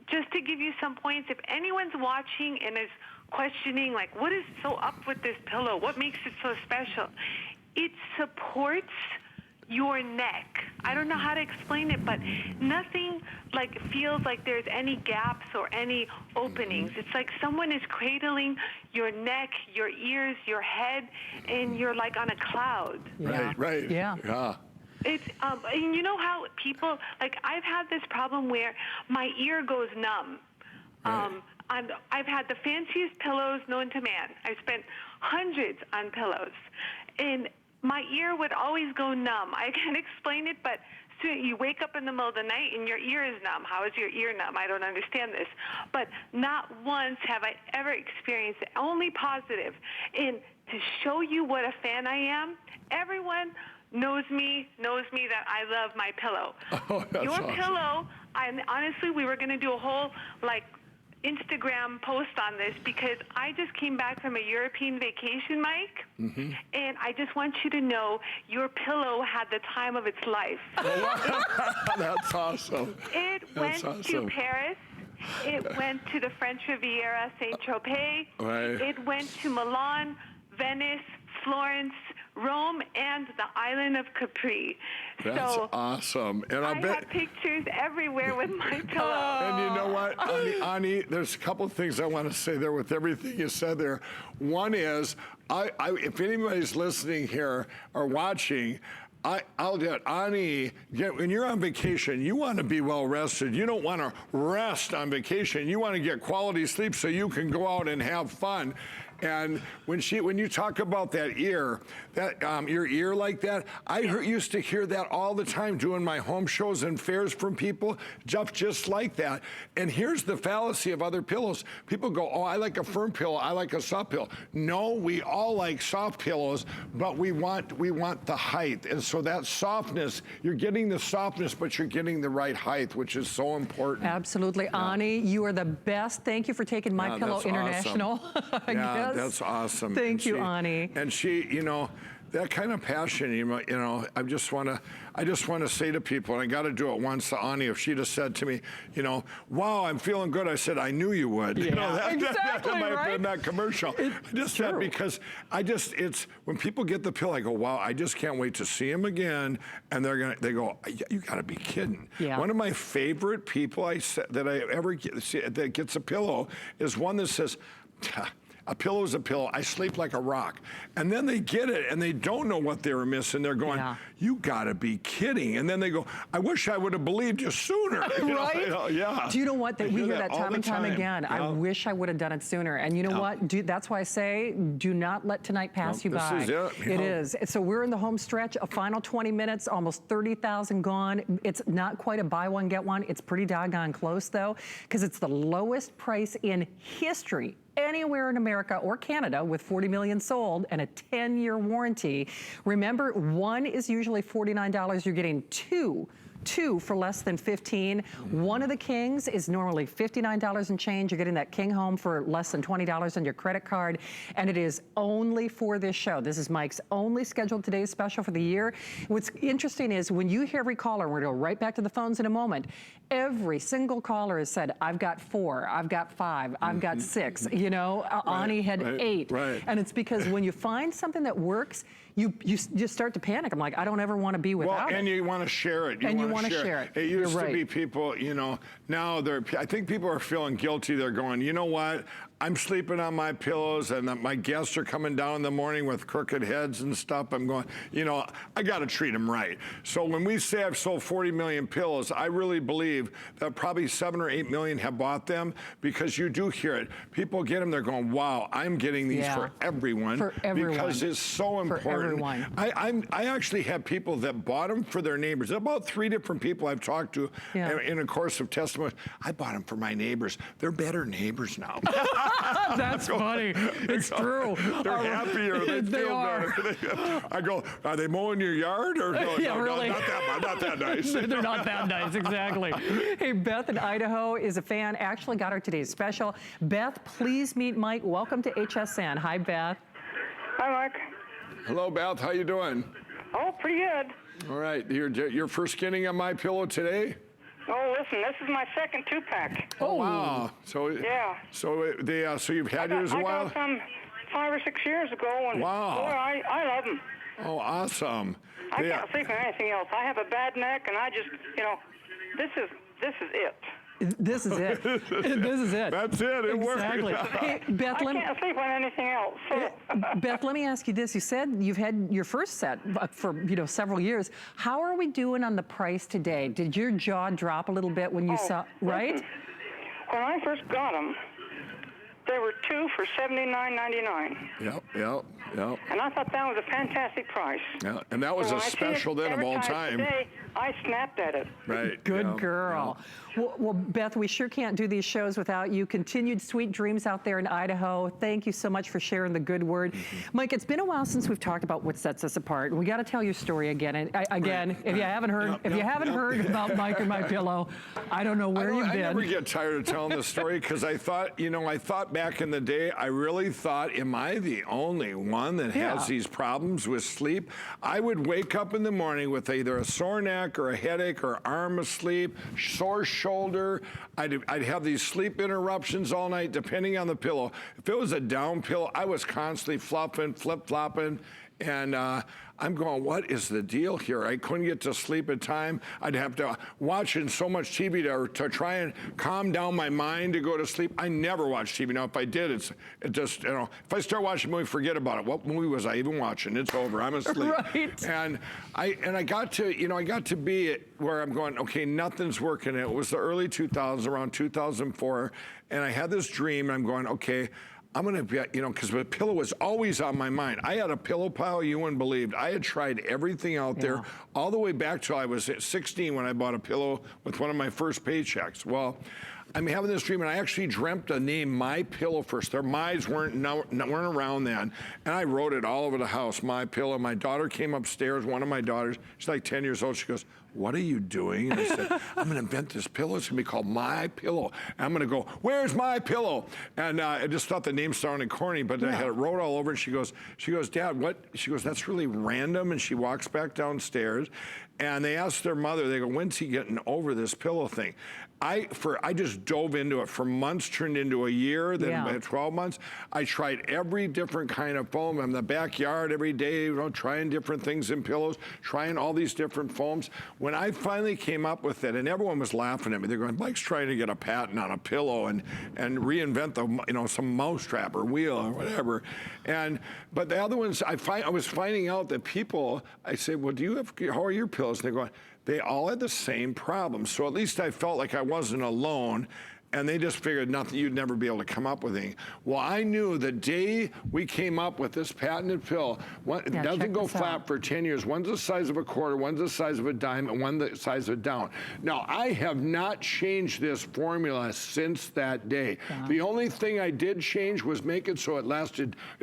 just to give you some points, if anyone's watching and is questioning, like, what is so up with this pillow? What makes it so special? It supports your neck. I don't know how to explain it, but nothing like feels like there's any gaps or any openings. It's like someone is cradling your neck, your ears, your head, and you're like on a cloud. Yeah. Right. Yeah. It's and you know how people, like, I've had this problem where my ear goes numb. Right. I've had the fanciest pillows known to man. I spent hundreds on pillows, and my ear would always go numb. I can't explain it, but soon you wake up in the middle of the night and your ear is numb. How is your ear numb? I don't understand this. But not once have I ever experienced it, only positive. And to show you what a fan I am, everyone knows me that I love MyPillow. Oh, that's your awesome. pillow, honestly, we were going to do a whole, like, Instagram post on this because I just came back from a European vacation, Mike, and I just want you to know your pillow had the time of its life. That's awesome. It went to Paris. It went to the French Riviera, Saint-Tropez. Right. It went to Milan, Venice, Florence, Rome, and the island of Capri. That's so awesome. And I have pictures everywhere with my pillow. And you know what, Ani, there's a couple of things I want to say there with everything you said there. One is, if anybody's listening here or watching, I'll get Ani, when you're on vacation, you want to be well rested. You don't want to rest on vacation. You want to get quality sleep so you can go out and have fun. And when you talk about that ear, your ear like that, used to hear that all the time doing my home shows and fairs from people, just like that. And here's the fallacy of other pillows. People go, oh, I like a firm pillow, I like a soft pillow. No, we all like soft pillows, but we want the height. And so that softness, you're getting the softness, but you're getting the right height, which is so important. Absolutely. Yeah. Ani, you are the best. Thank you for taking MyPillow International. Awesome. That's awesome. Thank you, Ani. And she, that kind of passion, I just want to say to people, and I got to do it once to Ani, if she'd have said to me, wow, I'm feeling good. I said, I knew you would. Yeah. That might have been that commercial. I just said, because it's when people get the pill, I go, wow, I just can't wait to see him again. And they go, you got to be kidding. Yeah. One of my favorite people that I ever see that gets a pillow is one that says, a pillow is a pillow. I sleep like a rock. And then they get it and they don't know what they were missing. They're going, you gotta be kidding. And then they go, I wish I would have believed you sooner. Right? Yeah. Do you know what? We hear that time and time again. Yeah. I wish I would have done it sooner. And you know what? That's why I say, do not let tonight pass you by. This is it. It is. So we're in the home stretch, a final 20 minutes, almost 30,000 gone. It's not quite a buy one, get one. It's pretty doggone close though, because it's the lowest price in history anywhere in America or Canada with 40 million sold and a 10-year warranty. Remember, one is usually $49. You're getting two for less than $15. One of the Kings is normally $59 and change. You're getting that King home for less than $20 on your credit card, and it is only for this show. This is Mike's only scheduled today's special for the year. What's interesting is when you hear every caller, we're gonna go right back to the phones in a moment, every single caller has said, I've got 4, I've got 5, I've got 6. Ani had 8. Right. And it's because when you find something that works, you just start to panic. I'm like, I don't ever want to be without it. And you want to share it. You want to share it. It used to be people, you know, now I think people are feeling guilty. They're going, you know what? I'm sleeping on my pillows, and my guests are coming down in the morning with crooked heads and stuff. I'm going, you know, I got to treat them right. So when we say I've sold 40 million pillows, I really believe that probably 7 or 8 million have bought them, because you do hear it. People get them, they're going, wow, I'm getting these for everyone. For everyone. Because it's so important. For everyone. I actually have people that bought them for their neighbors. About 3 different people I've talked to in a course of testimony. I bought them for my neighbors. They're better neighbors now. That's funny. It's true. They're happier. They feel better. I go, are they mowing your yard? Or no, really? Not that nice. They're not that nice, exactly. Hey, Beth in Idaho is a fan. Actually got her today's special. Beth, please meet Mike. Welcome to HSN. Hi, Beth. Hi, Mike. Hello, Beth. How you doing? Oh, pretty good. All right. You're first getting on MyPillow today? Oh, listen, this is my second 2-pack. Oh, wow. So yeah. So you've had yours a while? I got some 5 or 6 years ago, and wow. Boy, I love them. Oh, awesome. I can't think of anything else. I have a bad neck, and I just, you know, this is it. This is it. This is it. That's it. It works. Exactly. Hey, Beth, I can't sleep on anything else. Beth, let me ask you this. You said you've had your first set for several years. How are we doing on the price today? Did your jaw drop a little bit when you saw, right? Listen, when I first got them, there were 2 for $79.99. Yep. And I thought that was a fantastic price. Yeah, and that was so a special then of all time. Today, I snapped at it. Right. Good girl. Yeah. Well, Beth, we sure can't do these shows without you. Continued sweet dreams out there in Idaho. Thank you so much for sharing the good word. Mike, it's been a while since we've talked about what sets us apart. We got to tell your story again. And again, if you haven't heard, heard about Mike or MyPillow, I don't know where you've been. I never get tired of telling the story, because I thought back in the day, I really thought, am I the only one that has these problems with sleep? I would wake up in the morning with either a sore neck or a headache or arm asleep, sore shoulder. I'd have these sleep interruptions all night, depending on the pillow. If it was a down pillow, I was constantly fluffing, flip-flopping, and I'm going, what is the deal here? I couldn't get to sleep at time. I'd have to watching so much TV to try and calm down my mind to go to sleep. I never watch TV. Now, if I did, it just, if I start watching a movie, forget about it. What movie was I even watching? It's over. I'm asleep. Right. And I got to be where I'm going, okay, nothing's working. It was the early 2000s, around 2004, and I had this dream, and I'm going, okay, I'm going to be, because the pillow was always on my mind. I had a pillow pile you wouldn't believe. I had tried everything out there, all the way back till I was 16 when I bought a pillow with one of my first paychecks. Well, I'm having this dream, and I actually dreamt the name MyPillow first. Their My's weren't around then, and I wrote it all over the house, MyPillow. My daughter came upstairs, one of my daughters, she's like 10 years old, she goes, what are you doing? And I said, I'm going to invent this pillow. It's going to be called MyPillow. And I'm going to go, where's MyPillow? And I just thought the name sounded corny, but I had it wrote all over. And she goes, Dad, what? She goes, that's really random. And she walks back downstairs, and they asked their mother, they go, when's he getting over this pillow thing? I just dove into it for months, turned into a year, then 12 months. I tried every different kind of foam. I'm in the backyard every day, trying different things in pillows, trying all these different foams. When I finally came up with it, and everyone was laughing at me, they're going, Mike's trying to get a patent on a pillow and reinvent some mousetrap or wheel or whatever. But the other ones, I was finding out that people, I said, well, how are your pillows? And they're going, they all had the same problem. So at least I felt like I wasn't alone. And they just figured nothing, you'd never be able to come up with anything. Well, I knew the day we came up with this patented pill, it doesn't go flat for 10 years. One's the size of a quarter, one's the size of a dime, and one's the size of a down. Now, I have not changed this formula since that day. The only thing I did change was make it so it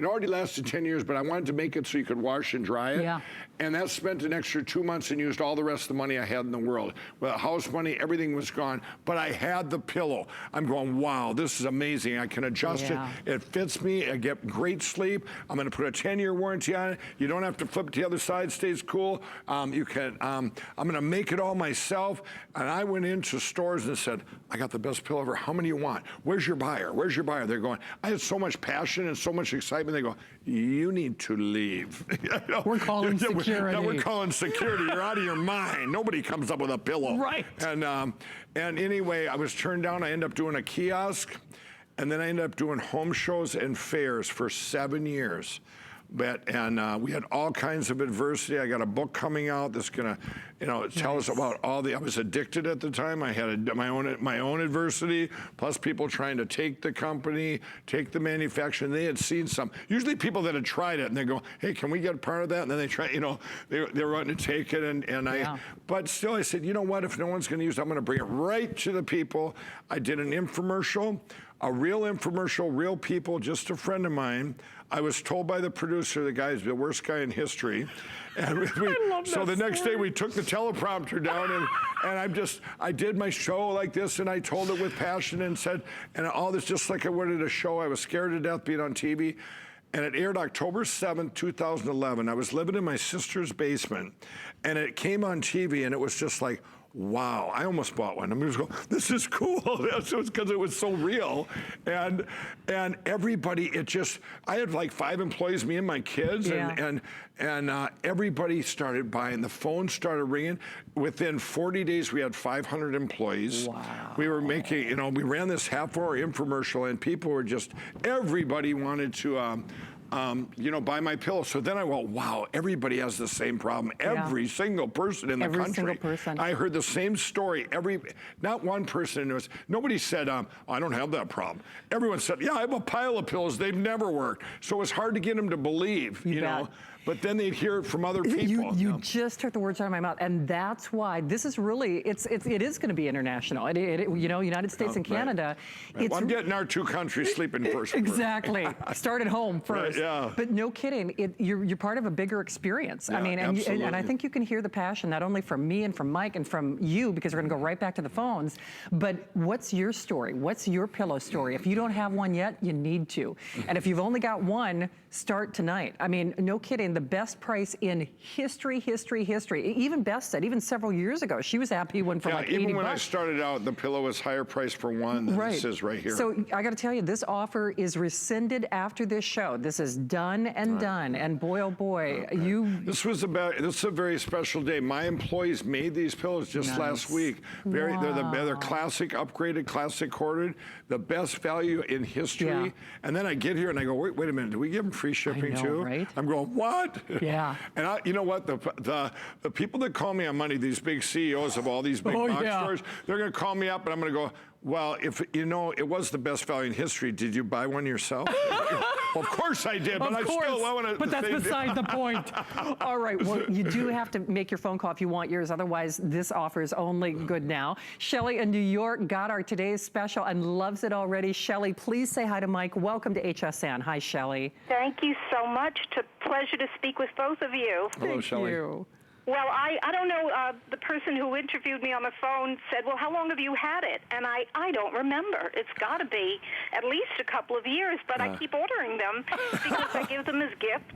already lasted 10 years, but I wanted to make it so you could wash and dry it. And that spent an extra 2 months and used all the rest of the money I had in the world. Well, house money, everything was gone, but I had the pillow. I'm going, wow, this is amazing. I can adjust it. It fits me. I get great sleep. I'm going to put a 10-year warranty on it. You don't have to flip to the other side. Stays cool. You can. I'm going to make it all myself. And I went into stores and said, I got the best pillow ever. How many you want? Where's your buyer? Where's your buyer? They're going, I had so much passion and so much excitement. They go, you need to leave. We're calling security. We're calling security. You're out of your mind. Nobody comes up with a pillow. Right. And anyway, I was turned down. I ended up doing a kiosk, and then I ended up doing home shows and fairs for 7 years. We had all kinds of adversity. I got a book coming out that's gonna, tell us about all the. I was addicted at the time. I had my own adversity, plus people trying to take the company, take the manufacturing. They had seen some. Usually people that had tried it and they go, "Hey, can we get a part of that?" And then they try. They're wanting to take it, But still, I said, you know what? If no one's going to use it, I'm going to bring it right to the people. I did an infomercial. A real infomercial, real people, just a friend of mine. I was told by the producer, the guy's the worst guy in history. And so the next day we took the teleprompter down and I did my show like this and I told it with passion and said, and all this just like I would at a show. I was scared to death being on TV. And it aired October 7th, 2011. I was living in my sister's basement and it came on TV and it was just like, wow, I almost bought one. I'm just going, this is cool. That's because it was so real. And everybody, I had like 5 employees, me and my kids, and everybody started buying. The phone started ringing. Within 40 days, we had 500 employees. Wow. We were making, we ran this half-hour infomercial, and people were everybody wanted to, buy my pillow. So then I went, wow, everybody has the same problem. Every single person in the country. Every single person. I heard the same story. Not one person knows. Nobody said, I don't have that problem. Everyone said, yeah, I have a pile of pillows. They've never worked. So it was hard to get them to believe, you know. But then they'd hear it from other people. You just took the words out of my mouth, and that's why this is really it is going to be international. United States and Canada. Right. Well, I'm getting our 2 countries sleeping first. Exactly. Start at home first. Right, yeah. But no kidding, you're part of a bigger experience. Yeah, I mean, and I think you can hear the passion not only from me and from Mike and from you, because we're going to go right back to the phones. But what's your story? What's your pillow story? If you don't have one yet, you need to. And if you've only got one, start tonight. I mean, no kidding. The best price in history. Even Beth said, even several years ago, she was happy when for like 80 even when bucks. I started out, the pillow was higher price for one than this is right here. So I got to tell you, this offer is rescinded after this show. This is done and done. And boy, oh boy, This is a very special day. My employees made these pillows just last week. They're classic, upgraded, classic corded, the best value in history. Yeah. And then I get here and I go, wait a minute, do we give them free shipping too? Right? I'm going, what? Yeah. And you know what? The people that call me on Monday, these big CEOs of all these big box stores, they're going to call me up and I'm going to go, well, if it was the best value in history, did you buy one yourself? Well, of course I did, but I still want to. But that's beside the point. All right, well, you do have to make your phone call if you want yours. Otherwise, this offer is only good now. Shelley in New York got our today's special and loves it already. Shelley, please say hi to Mike. Welcome to HSN. Hi, Shelley. Thank you so much. It's a pleasure to speak with both of you. Hello, Shelley. Well, I don't know, the person who interviewed me on the phone said, well, how long have you had it? And I don't remember. It's got to be at least a couple of years, but I keep ordering them because I give them as gifts.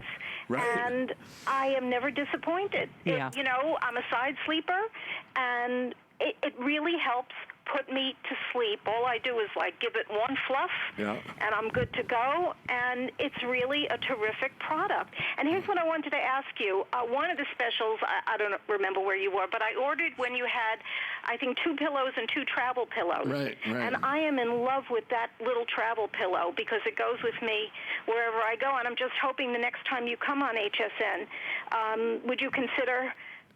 Right. And I am never disappointed. Yeah. I'm a side sleeper, and it really helps put me to sleep. All I do is give it one fluff, and I'm good to go. And it's really a terrific product. And here's what I wanted to ask you. One of the specials, I don't remember where you were, but I ordered when you had, I think, 2 pillows and 2 travel pillows. Right. And I am in love with that little travel pillow because it goes with me wherever I go. And I'm just hoping the next time you come on HSN, would you consider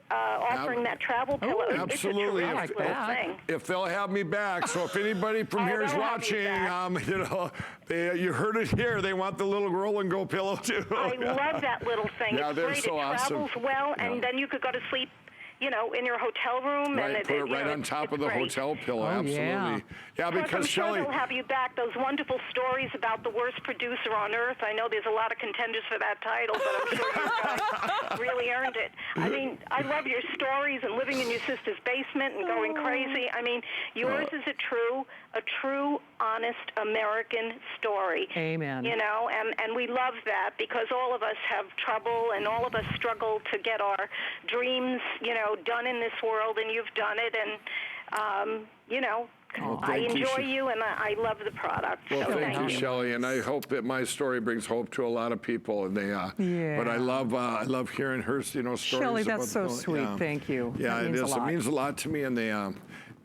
offering that travel pillow? Absolutely. It's a terrific little thing. If they'll have me back. So if anybody from here is watching, you heard it here. They want the little roll and go pillow too. I love that little thing. Yeah, it's they're great. So it awesome. travels well, and then you could go to sleep you know, in your hotel room. Right, and put it right on top of the hotel pillow. Absolutely. Yeah, because I'm sure Shelley, they'll have you back. Those wonderful stories about the worst producer on earth. I know there's a lot of contenders for that title, but I'm sure you guys really earned it. I mean, I love your stories and living in your sister's basement and going crazy. I mean, yours is a true, honest American story. Amen. You know, and we love that because all of us have trouble and all of us struggle to get our dreams, you know, done in this world, and you've done it, and, you know, I enjoy you, and I love the product. Well, so thank you, Shelley, and I hope that my story brings hope to a lot of people. And they, but I love hearing her, you know, stories. Shelley, that's so sweet. Yeah. Thank you. Yeah, it is. It means a lot to me, and they.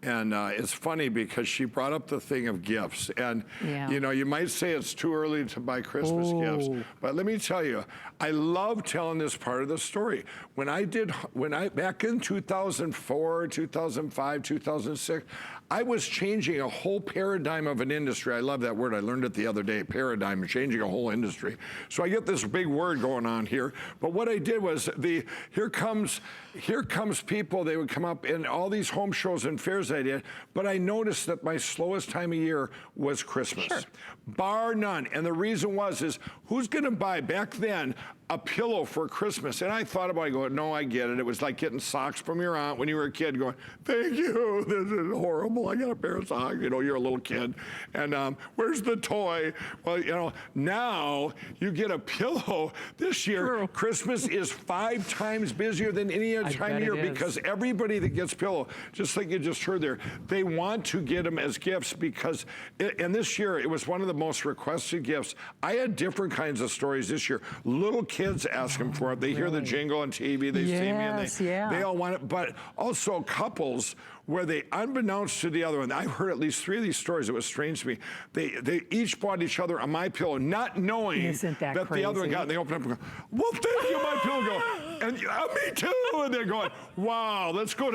And it's funny because she brought up the thing of gifts. And, you know, you might say it's too early to buy Christmas gifts. But let me tell you, I love telling this part of the story. Back in 2004, 2005, 2006, I was changing a whole paradigm of an industry. I love that word. I learned it the other day, paradigm, changing a whole industry. So I get this big word going on here. But what I did was here comes people, they would come up in all these home shows and fairs I did, but I noticed that my slowest time of year was Christmas, bar none. And the reason is who's gonna buy back then a pillow for Christmas? And I thought about it, going, no, I get it. It was like getting socks from your aunt when you were a kid going, thank you, this is horrible. I got a pair of socks. You know, you're a little kid. And where's the toy? Well, you know, now you get a pillow. This year, Christmas is 5 times busier than any other time of year because everybody that gets pillow, just like you just heard there, they want to get them as gifts because, and this year, it was one of the most requested gifts. I had different kinds of stories this year. Little kids ask them for it. They hear the jingle on TV, they see me, and they all want it. But also couples where they, unbeknownst to the other one, I've heard at least 3 of these stories. It was strange to me. They each bought each other a MyPillow, not knowing that the other one got. And they open up and go, "Well, thank you, MyPillow." Go, and me too. And they're going, "Wow, let's go."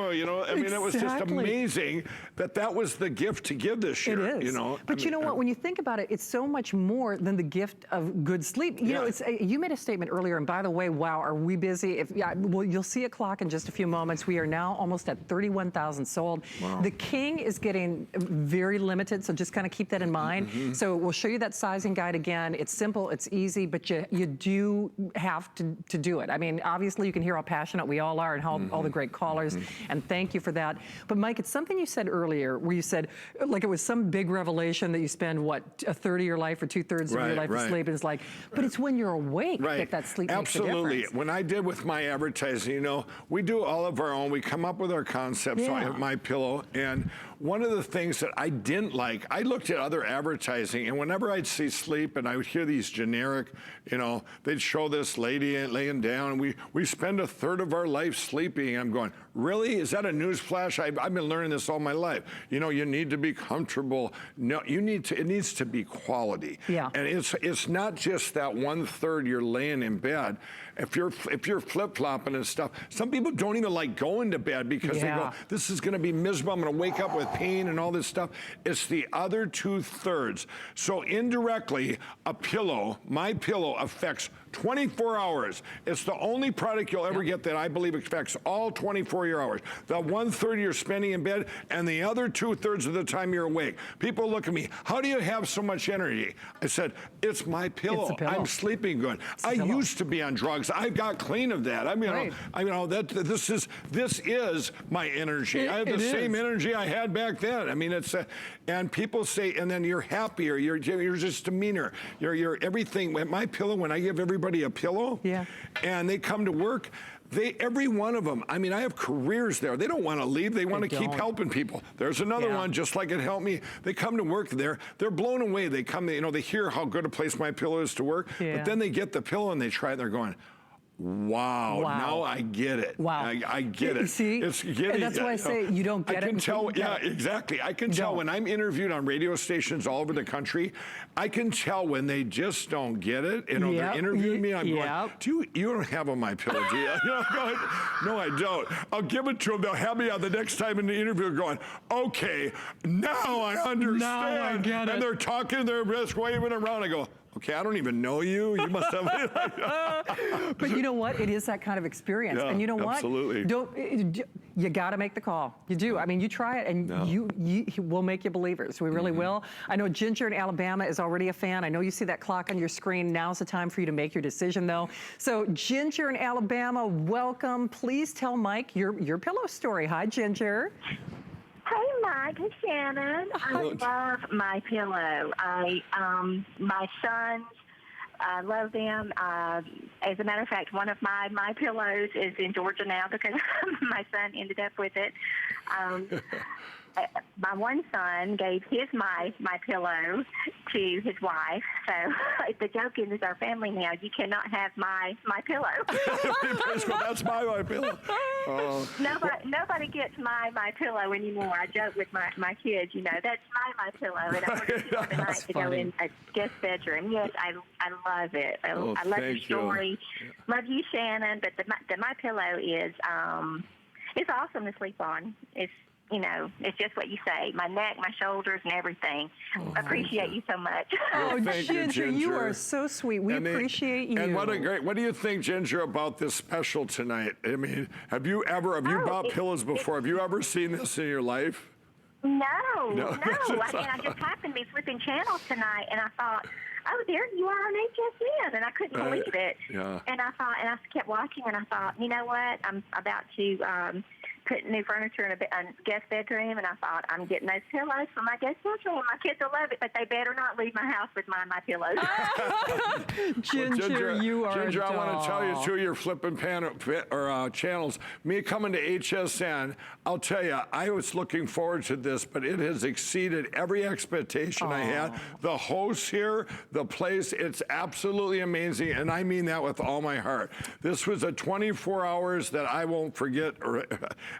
You know, I mean, it was just amazing that was the gift to give this year. It is. You know, but you know what? When you think about it, it's so much more than the gift of good sleep. You know, it's you made a statement earlier, and by the way, wow, are we busy? Well, you'll see a clock in just a few moments. We are now almost at 31,000 sold. Wow. The King is getting very limited, so just kind of keep that in mind. So we'll show you that sizing guide again. It's simple, it's easy, but you do have to do it. I mean, obviously you can hear how passionate we all are and how all the great callers, and thank you for that. But Mike, it's something you said earlier where you said, like it was some big revelation that you spend, what, a third of your life or 2/3 of your life asleep, and it's like, but it's when you're awake that sleep makes a difference. When I did with my advertising, you know, we do all of our own. We come up with our concepts. So I have MyPillow, and one of the things that I didn't like, I looked at other advertising, and whenever I'd see sleep and I would hear these generic, you know, they'd show this lady laying down, and we spend a third of our life sleeping. I'm going, really? Is that a news flash? I've been learning this all my life. You know, you need to be comfortable. No, it needs to be quality. Yeah. And it's not just that 1/3 you're laying in bed. If you're flip-flopping and stuff, some people don't even like going to bed because they go, this is gonna be miserable, I'm gonna wake up with pain and all this stuff. It's the other 2/3. So indirectly, a pillow, MyPillow, affects 24 hours. It's the only product you'll ever get that I believe affects all 24 hours. The 1/3 you're spending in bed and the other 2/3 of the time you're awake. People look at me, how do you have so much energy? I said, it's MyPillow. I'm sleeping good. I used to be on drugs. I got clean of that. I mean, this is my energy. I have the same energy I had back then. I mean, and people say, and then you're happier. You're just demeanor. You're everything. MyPillow, when I give everybody a pillow, and they come to work, every one of them, I mean, I have careers there. They don't want to leave. They want to keep helping people. There's another one, just like it helped me. They come to work there. They're blown away. They come, you know, they hear how good a place MyPillow is to work, but then they get the pillow and they try it and they're going, wow, now I get it. Wow. I get it. See? It's getting, and that's why I say you don't get it. I can tell, exactly. I can tell when I'm interviewed on radio stations all over the country, I can tell when they just don't get it. You know, they're interviewing me, I'm going, you don't have a MyPillow, do you? You know, I'm going, no, I don't. I'll give it to them. They'll have me on the next time in the interview going, okay, now I understand. Now I get it. And they're talking, they're just waving around. I go, Okay, I don't even know you. You must have. But you know what? It is that kind of experience. Yeah, and you know what? absolutely. You got to make the call. You do. I mean, you try it, and we'll make you believers. We really will. I know Ginger in Alabama is already a fan. I know you see that clock on your screen. Now's the time for you to make your decision, though. So Ginger in Alabama, welcome. Please tell Mike your pillow story. Hi, Ginger. Hey, Mike and Shannon. I love MyPillow. My sons, I love them. As a matter of fact, one of my pillows is in Georgia now because my son ended up with it. My one son gave his my pillow to his wife. So the joke is our family now. You cannot have my pillow. That's my pillow. Nobody gets my pillow anymore. I joke with my kids. You know, that's my pillow, and I ordered it tonight to go in a guest bedroom. Yes, I love it. I love your story. Love you, Shannon. But the my pillow is it's awesome to sleep on. It's it's just what you say. My neck, my shoulders, and everything. Appreciate you so much. Oh, Ginger, you are so sweet. We appreciate you. And what do you think, Ginger, about this special tonight? I mean, have you bought pillows before? Have you ever seen this in your life? No. I just happened to be flipping channels tonight, and I thought, oh, there you are on HSN, and I couldn't believe it. Yeah. And I kept watching, and I thought, you know what? I'm about to put new furniture in a guest bedroom, and I thought, I'm getting those pillows for my guest bedroom. My kids will love it, but they better not leave my house with my pillows. Ginger, you are Ginger, I want to tell you, too, you're flipping channels. Me coming to HSN, I'll tell you, I was looking forward to this, but it has exceeded every expectation I had. The hosts here, the place, it's absolutely amazing, and I mean that with all my heart. This was a 24 hours that I won't forget.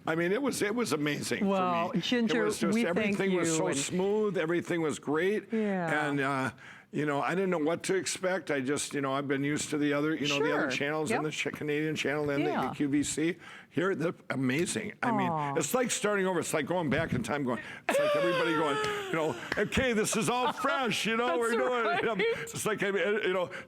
I mean, it was amazing for me. Ginger, everything was so smooth. Everything was great. Yeah. And, I didn't know what to expect. I just, I've been used to the other, the other channels and the Canadian channel and the QVC. Here, they're amazing. I mean, it's like starting over. It's like going back in time it's like everybody going, okay, this is all fresh, we're doing. It's like,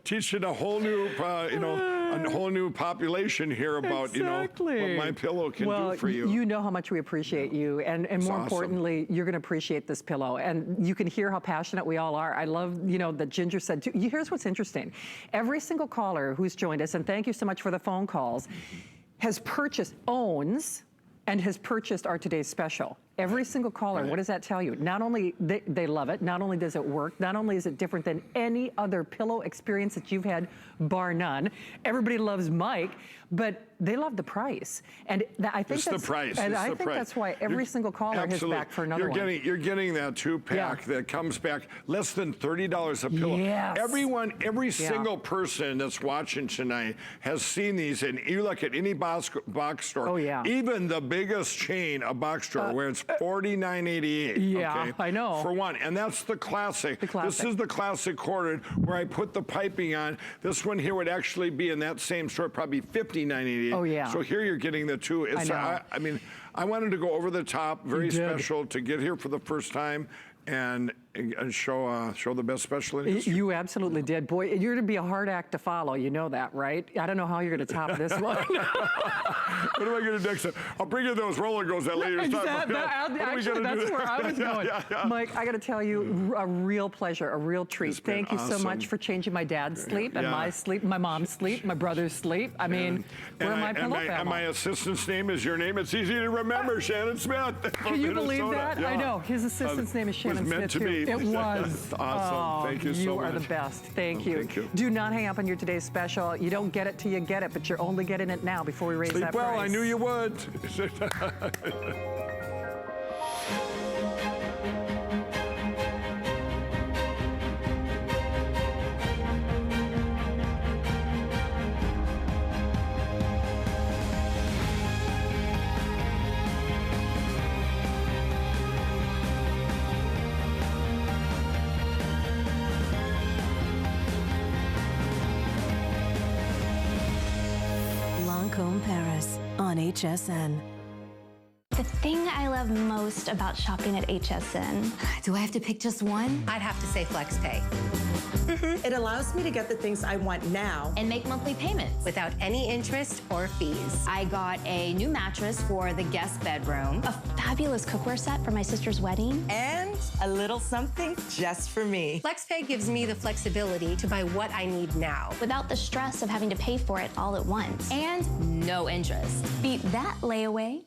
teaching a whole new, a whole new population here about, what MyPillow can do for you. You know how much we appreciate you. And more importantly, you're going to appreciate this pillow. And you can hear how passionate we all are. I love, that Ginger said, too. Here's what's interesting. Every single caller who's joined us, and thank you so much for the phone calls, owns and has purchased our today's special. Every single caller, what does that tell you? Not only they love it, not only does it work, not only is it different than any other pillow experience that you've had, bar none. Everybody loves Mike, but they love the price. And I think the price. And I think that's why every single caller is back for another one. You're getting that 2-pack that comes back less than $30 a pillow. Yes. Every single person that's watching tonight has seen these, and you look at any box store, even the biggest chain of box store where it's $49.88. Yeah, okay, I know. For one, and that's the classic. This is the classic corded where I put the piping on. This one here would actually be in that same store, probably $59.88. Oh yeah. So here you're getting the two. I know. I mean, I wanted to go over the top, very special to get here for the first time and show the best special in history. You absolutely did. Boy, you're going to be a hard act to follow. You know that, right? I don't know how you're going to top this one. What am I going to do next time? I'll bring you those roller goes that later time. Actually, that's where I was going. Mike, I got to tell you, a real pleasure, a real treat. Thank you so much for changing my dad's sleep and my sleep, my mom's sleep, my brother's sleep. I mean, we're my pillow family. And my assistant's name is your name. It's easy to remember, Shannon Smith. Can you believe that? Yeah. I know. His assistant's name is Shannon Smith, too. It was. Awesome. Thank you so much. You are the best. Thank you. Do not hang up on your today's special. You don't get it till you get it, but you're only getting it now before we raise that price. Well, I knew you would. Paris on HSN. The thing I love most about shopping at HSN. Do I have to pick just one? I'd have to say FlexPay. It allows me to get the things I want now and make monthly payments without any interest or fees. I got a new mattress for the guest bedroom, A fabulous cookware set for my sister's wedding. and a little something just for me. FlexPay gives me the flexibility to buy what I need now. Without the stress of having to pay for it all at once. and no interest. Beat that layaway.